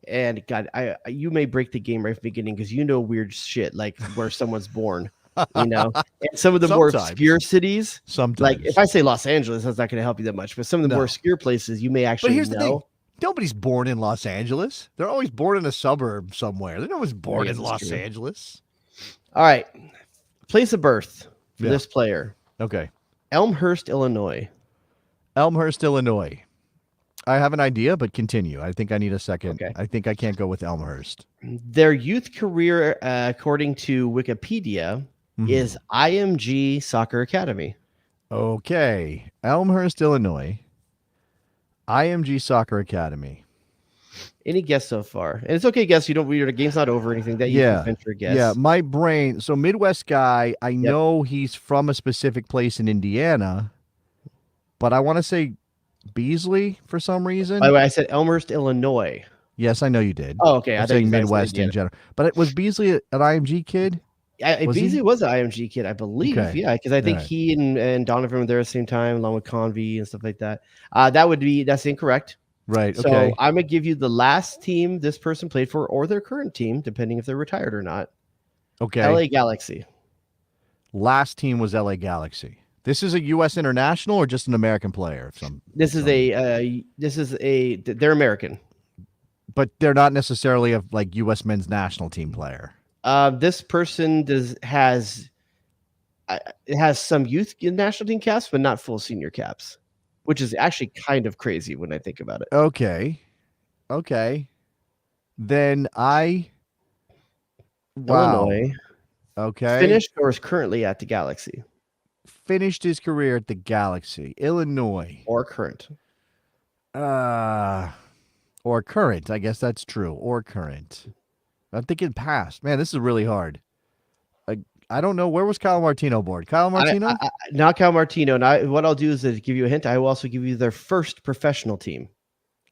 And God, you may break the game right from the beginning because you know weird shit like where someone's born, you know, and some of the more Sometimes. obscure cities. Sometimes. Like if I say Los Angeles, that's not going to help you that much. But some of the No. more obscure places, you may But actually here's the thing. know. Nobody's born in Los Angeles. They're always born in a suburb somewhere. No one's born guess in that's Los true. Angeles. All right, place of birth for Yeah. this player: Okay. Elmhurst, Illinois. Elmhurst, Illinois. I have an idea, but continue. I think I need a second. Okay. I think I can't go with Elmhurst. Their youth career, according to Wikipedia, Mhm. is IMG Soccer Academy. Okay. Elmhurst, Illinois. IMG Soccer Academy. Any guess so far? And it's okay, to guess. You don't. The game's not over or anything. That you Yeah. can venture a guess. Yeah, my brain. So Midwest guy, I know he's from a specific place in Indiana, but I want to say Beasley for some reason. By the way, I said Elmhurst, Illinois. Yes, I know you did. Oh, okay. I'm I thought saying you guys said Midwest in Indiana. general. But was Beasley an IMG kid? Was he? Beasley was an IMG kid, I believe. Okay. Yeah, because I think Alright. he and Donovan were there at the same time, along with Convey and stuff like that. That's incorrect. Right. So Okay. I'm gonna give you the last team this person played for, or their current team, depending if they're retired or not. Okay. LA Galaxy. Last team was LA Galaxy. This is a U.S. international or just an American player? They're American. But they're not necessarily a U.S. men's national team player. This person has some youth national team caps, but not full senior caps, which is actually kind of crazy when I think about it. Okay. Then Illinois Okay. finished or is currently at the Galaxy Finished his career at the Galaxy. Illinois. or current. Or current. I guess that's true. Or current. I'm thinking past. Man, this is really hard. I don't know. Where was Kyle Martino born? Kyle Martino? Not Cal Martino. And what I'll do is give you a hint. I will also give you their first professional team.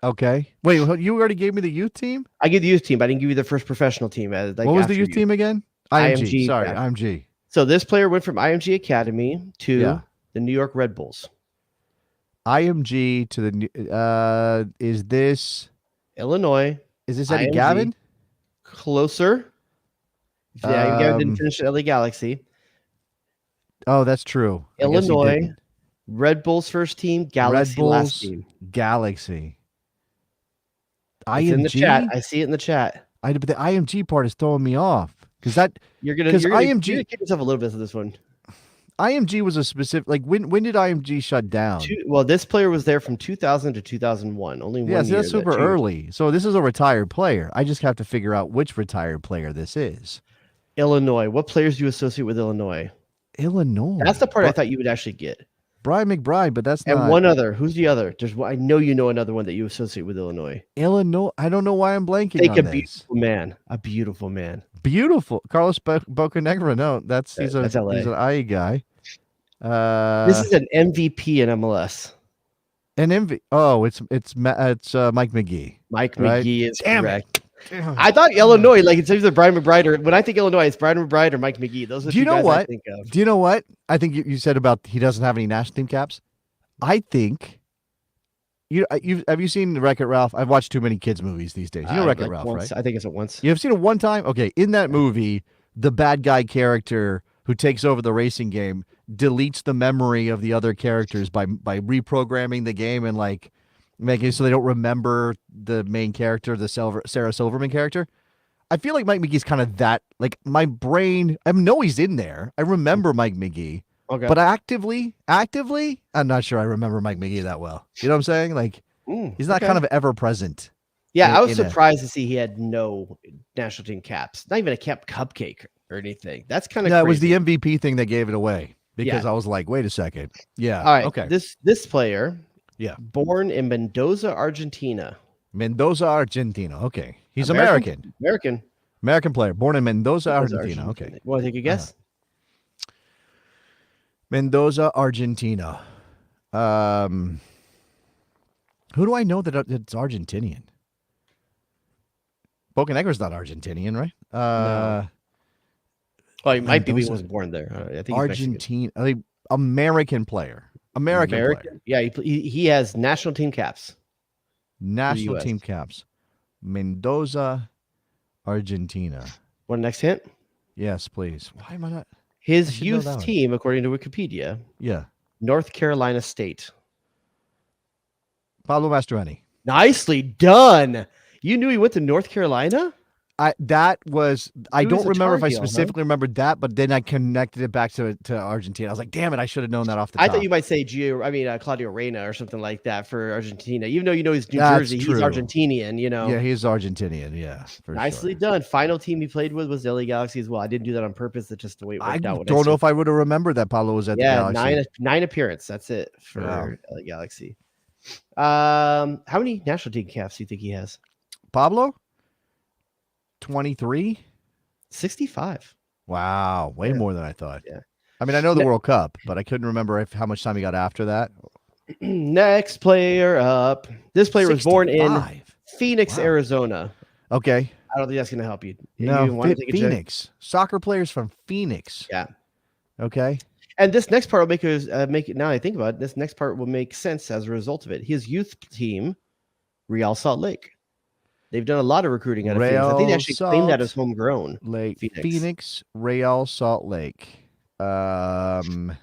Okay. Wait, you already gave me the youth team? I give the youth team, but I didn't give you the first professional team. What was the youth team again? IMG. Sorry, yeah. IMG. So this player went from IMG Academy to Yeah. the New York Red Bulls. IMG to the is this Illinois. Eddie IMG. Gavin? Closer. Yeah, you guys didn't Um, finish LA Galaxy. Oh, that's true. I guess he Illinois. didn't. Red Bulls first team. Galaxy Red last Bulls, team. Galaxy. It's in the IMG? chat. I see it in the chat. But the IMG part is throwing me off because You're gonna 'Cause give IMG yourself a little bit of this one. IMG was a specific when did IMG shut down? Well, this player was there from 2000 to 2001. Only one Yeah, so year. that's that super changed. early. So this is a retired player. I just have to figure out which retired player this is. Illinois. What players do you associate with Illinois? Illinois. That's the part I thought you would actually get. Brian McBride, but that's And not one other. Who's the other? I know you know another one that you associate with Illinois. Illinois. I don't know why I'm blanking Take on a this. beautiful man. A beautiful man. Beautiful. Carlos Bocanegra. No, That's LA. he's an IE guy. This is an MVP in MLS. An MV. Oh, it's Mike McGee. Mike Right? McGee is Damn it. correct. I thought Illinois, like it's either Brian McBride or when I think Illinois, it's Brian McBride or Mike McGee. Those are the Do you two know guys I what? think of. Do you know what? I think you said about he doesn't have any national team caps. I think have you seen Wreck-It Ralph? I've watched too many kids movies these days. You know Wreck-It Like Ralph, once. right? I think it's at once. You have seen it one time? Okay, in that movie, the bad guy character who takes over the racing game deletes the memory of the other characters by reprogramming the game and like making it so they don't remember the main character, the Sarah Silverman character. I feel like Mike McGee's kind of that. Like my brain, I know he's in there. I remember Mike McGee, but actively, I'm not sure I remember Mike McGee that well. You know what I'm saying? Like he's not kind of ever present. Yeah, I was surprised to see he had no national team caps, not even a cap cupcake or anything. That's kind of crazy. It was the MVP thing that gave it away because I was like, wait a second. Yeah. All right. Okay. This player, born in Mendoza, Argentina. Mendoza, Argentina. Okay. He's American player, born in Mendoza, Argentina. Okay. Want to take a guess? Mendoza, Argentina. Who do I know that it's Argentinian? Bocanegra's not Argentinian, right? No. Well, he might be, but he wasn't born there. I think Argentina, American player. American player. Yeah, he has national team caps. National team caps. Mendoza, Argentina. Want next hint? Yes, please. Why am I not? His youth team, according to Wikipedia. Yeah. North Carolina State. Pablo Mastroeni. Nicely done. You knew he went to North Carolina? I don't remember if I specifically remembered that, but then I connected it back to Argentina. I was like, damn it, I should have known that off the top. I thought you might say Claudio Reyna or something like that for Argentina. Even though you know he's New Jersey, he's Argentinian, you know. Yeah, he's Argentinian, yeah. Nicely done. Final team he played with was LA Galaxy as well. I didn't do that on purpose. It's just the way it worked out. I don't know if I would have remembered that Pablo was at the Galaxy. Nine appearances. That's it for LA Galaxy. How many national team caps do you think he has? Pablo? 23? 65. Wow, way more than I thought. Yeah. I mean, I know the World Cup, but I couldn't remember how much time he got after that. Next player up. This player 65. Was born in Phoenix, Arizona. Okay. I don't think that's going to help you. Phoenix. Soccer players from Phoenix. Yeah. Okay. And this next part will make it. Now I think about it, this next part will make sense as a result of it. His youth team, Real Salt Lake. They've done a lot of recruiting out of Phoenix. I think they actually claimed that as homegrown. Phoenix, Real Salt Lake. Born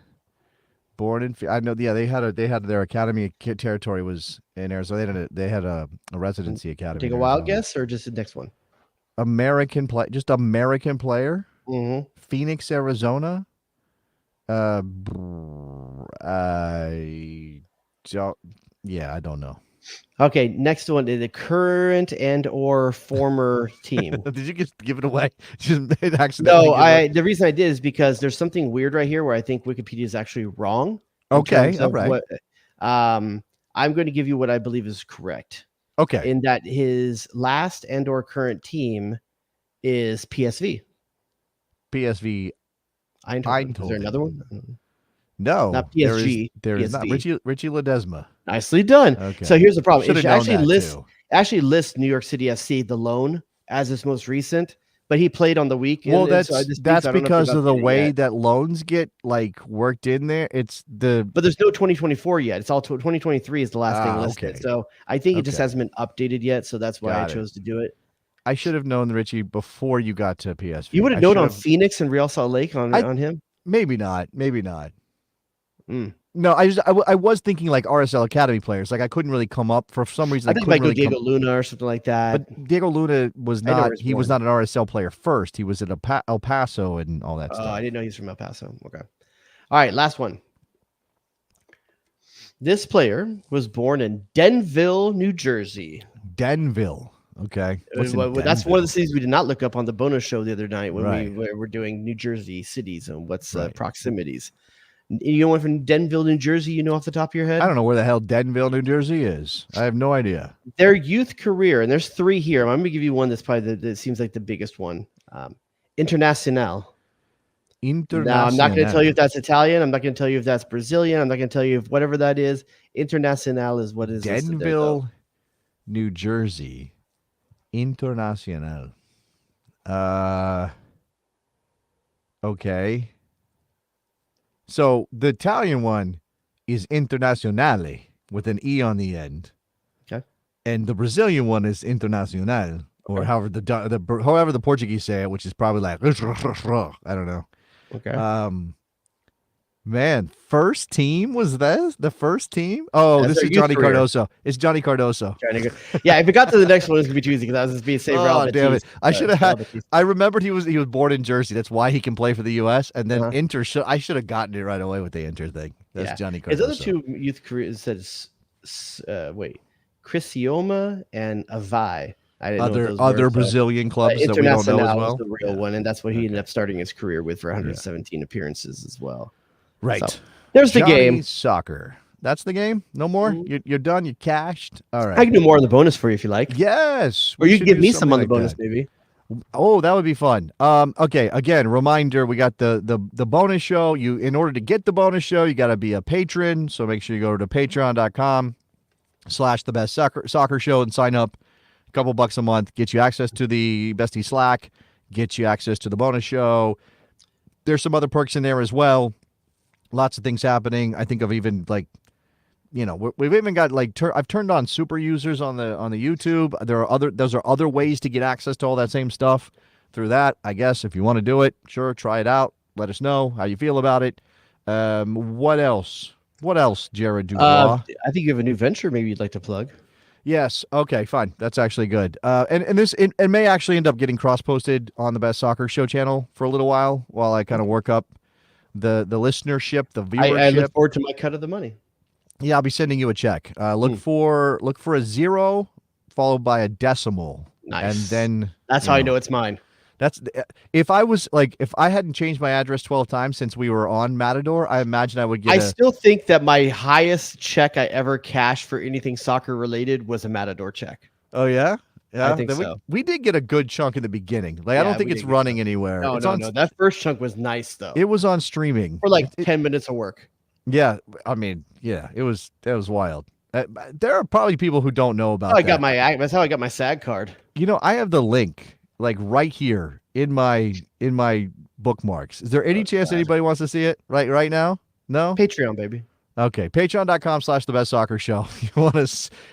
in, I know. Yeah, they had their academy territory was in Arizona. They had a residency academy. Take a wild guess, or just the next one? American player. Mm-hmm. Phoenix, Arizona. I don't know. Okay, next one is the current and or former team. Did you just give it away? No, the reason I did is because there's something weird right here where I think Wikipedia is actually wrong. Okay, all right. I'm going to give you what I believe is correct. Okay. In that his last and or current team is PSV. PSV. Eindhoven. Is there another one? No, not PSG. There is not. Richie Ledesma. Nicely done. Okay. So here's the problem. It actually lists New York City FC, the loan, as its most recent, but he played on the weekend. Well, that's because of the way that loans get like worked in there. But there's no 2024 yet. It's all 2023 is the last thing listed. Okay. So I think it just hasn't been updated yet. So that's why I chose to do it. I should have known, Richie, before you got to PSV. You would have known on Phoenix and Real Salt Lake on him. Maybe not. No, I was thinking like RSL Academy players. Like I couldn't really come up for some reason. I think Michael Diego Luna or something like that. But Diego Luna was not. He was not an RSL player first. He was at El Paso and all that stuff. I didn't know he was from El Paso. Okay. All right, last one. This player was born in Denville, New Jersey. Denville. Okay. That's one of the cities we did not look up on the bonus show the other night when we were doing New Jersey cities and what's proximities. You know one from Denville, New Jersey, you know off the top of your head? I don't know where the hell Denville, New Jersey is. I have no idea. Their youth career, and there's 3 here. I'm going to give you one that's probably that seems like the biggest one. Internacional. Now, I'm not going to tell you if that's Italian. I'm not going to tell you if that's Brazilian. I'm not going to tell you if whatever that is. Internacional is what is Denville, New Jersey. Internacional. Okay. So the Italian one is Internazionale with an E on the end. Okay. And the Brazilian one is Internacional or however the Portuguese say it, which is probably like I don't know. Okay. Man, first team was this? The first team? Oh, That's this our is youth Johnny career. Cardoso. It's Johnny Cardoso. Yeah, if it got to the next one, it's gonna be too easy because I was just being safe. Oh, damn it! I should have had. I remembered he was born in Jersey. That's why he can play for the U.S. And then Inter. I should have gotten it right away with the Inter thing. That's Johnny Cardoso. His other two youth careers said, Criciúma and Avaí. I didn't know what those were, Brazilian clubs that we don't know as well. Was the real one, and that's what he ended up starting his career with for 117 appearances as well. Right. So, there's the Johnny game. Soccer. That's the game. No more. You're done. You cashed. All right. I can do more on the bonus for you if you like. Yes. Or you can give me some on the bonus, maybe. Oh, that would be fun. Okay. Again, reminder: we got the bonus show. In order to get the bonus show, you got to be a patron. So make sure you go to patreon.com/thebestsoccer show and sign up. A couple bucks a month gets you access to the Bestie Slack, gets you access to the bonus show. There's some other perks in there as well. Lots of things happening. I think I've even we've even got I've turned on super users on the YouTube. Those are other ways to get access to all that same stuff through that. I guess if you want to do it, sure, try it out. Let us know how you feel about it. What else? What else, Jared Dubois? I think you have a new venture maybe you'd like to plug. Yes. Okay, fine. That's actually good. And this it may actually end up getting cross-posted on the Best Soccer Show channel for a little while I kind of work up the listenership, the viewership. I look forward to my cut of the money. Yeah, I'll be sending you a check. Look for a 0 followed by a decimal. Nice. And then that's how I know it's mine. That's if I hadn't changed my address 12 times since we were on Matador, I imagine I would get. I still think that my highest check I ever cashed for anything soccer related was a Matador check. Oh yeah, yeah. I think so. We did get a good chunk in the beginning. I don't think it's running anywhere. No, no. That first chunk was nice though. It was on streaming for 10 minutes of work. Yeah, I mean, yeah, it was wild. There are probably people who don't know about. That's how I got my SAG card. I have the link right here in my bookmarks. Is there any chance anybody wants to see it right now? No? Patreon, baby. Okay. Patreon.com/thebestsoccershow. You want to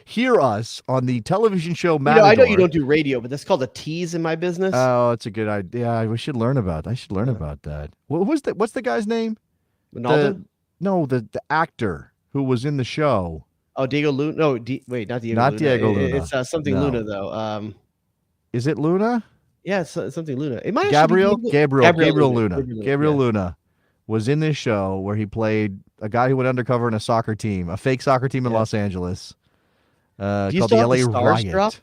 hear us on the television show Matador. I know you don't do radio, but that's called a tease in my business. Oh, it's a good idea. I should learn about that. What's the guy's name? Ronaldo? The actor who was in the show. Oh, Diego Luna. No, wait, not Diego Luna. Not Diego Luna. It's something Luna, though. Is it Luna? Yeah, it's something Luna. It might Gabriel Luna. Gabriel Luna was in this show where he played a guy who went undercover in a soccer team, a fake soccer team in Los Angeles, called the LA Riot.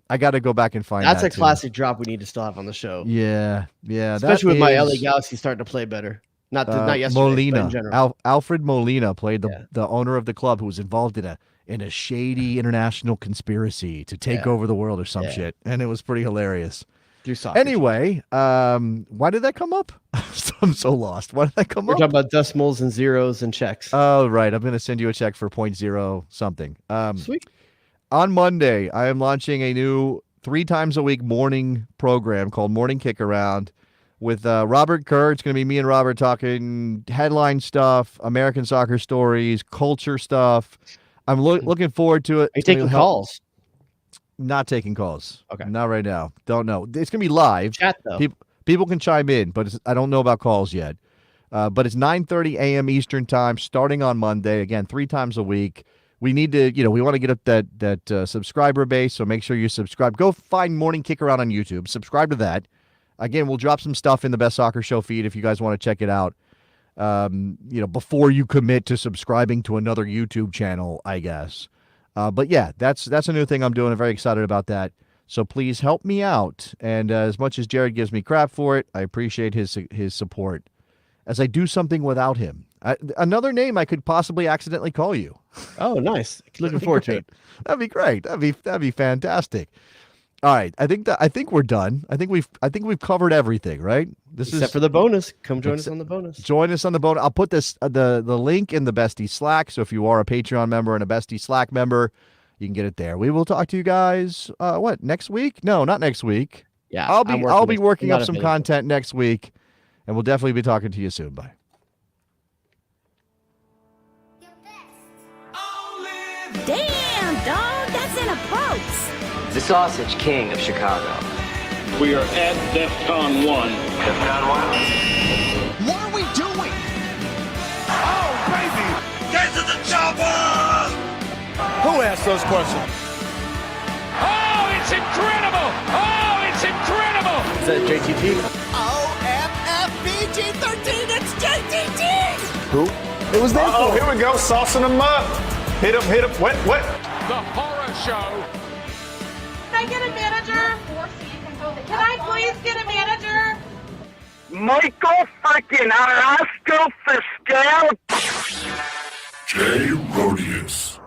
I got to go back and find that's that a classic drop we need to still have on the show. Yeah. Especially with my LA Galaxy starting to play better. Not yesterday, Molina. but in general. Alfred Molina played the owner of the club who was involved in a shady international conspiracy to take over the world or some shit, and it was pretty hilarious. Anyway, why did that come up? I'm so lost. Why did that come up? We're talking about decimals and zeros and checks. Oh, right. I'm going to send you a check for 0.0 something. Sweet. On Monday, I am launching a new 3 times a week morning program called Morning Kick Around with Robert Kerr. It's going to be me and Robert talking headline stuff, American soccer stories, culture stuff. I'm looking forward to it. Are you taking calls? Not taking calls. Okay. Not right now. Don't know. It's going to be live. Chat, though. People can chime in, but I don't know about calls yet. But it's 9:30 a.m. Eastern time starting on Monday. Again, 3 times a week. We need to, we want to get up that subscriber base, so make sure you subscribe. Go find Morning Kick Around on YouTube. Subscribe to that. Again, we'll drop some stuff in the Best Soccer Show feed if you guys want to check it out. Before you commit to subscribing to another YouTube channel, I guess. But yeah, that's a new thing I'm doing. I'm very excited about that. So please help me out. And as much as Jared gives me crap for it, I appreciate his support as I do something without him. Another name I could possibly accidentally call you. Oh, nice. Looking forward to it. That'd be great. That'd be fantastic. All right, I think we're done. I think we've covered everything, right? Except for the bonus. Come join us on the bonus. Join us on the bonus. I'll put this the link in the Bestie Slack. So if you are a Patreon member and a Bestie Slack member, you can get it there. We will talk to you guys. Next week? No, not next week. Yeah, I'll be working up some content next week, and we'll definitely be talking to you soon. Bye. Damn, dog, that's in a pros. The Sausage King of Chicago. We are at DEFCON 1. DEFCON 1? What are we doing? Oh, baby! Get to the chopper! Who asked those questions? Oh, it's incredible! Oh, it's incredible! Is that JTT? OMFBG13, it's JTT! Who? It was that. Oh, here we go, saucing them up. Hit him, wet. The horror show. Can I get a manager? Can I please get a manager? Michael freaking Arasco Fiscal. Jay Rodius.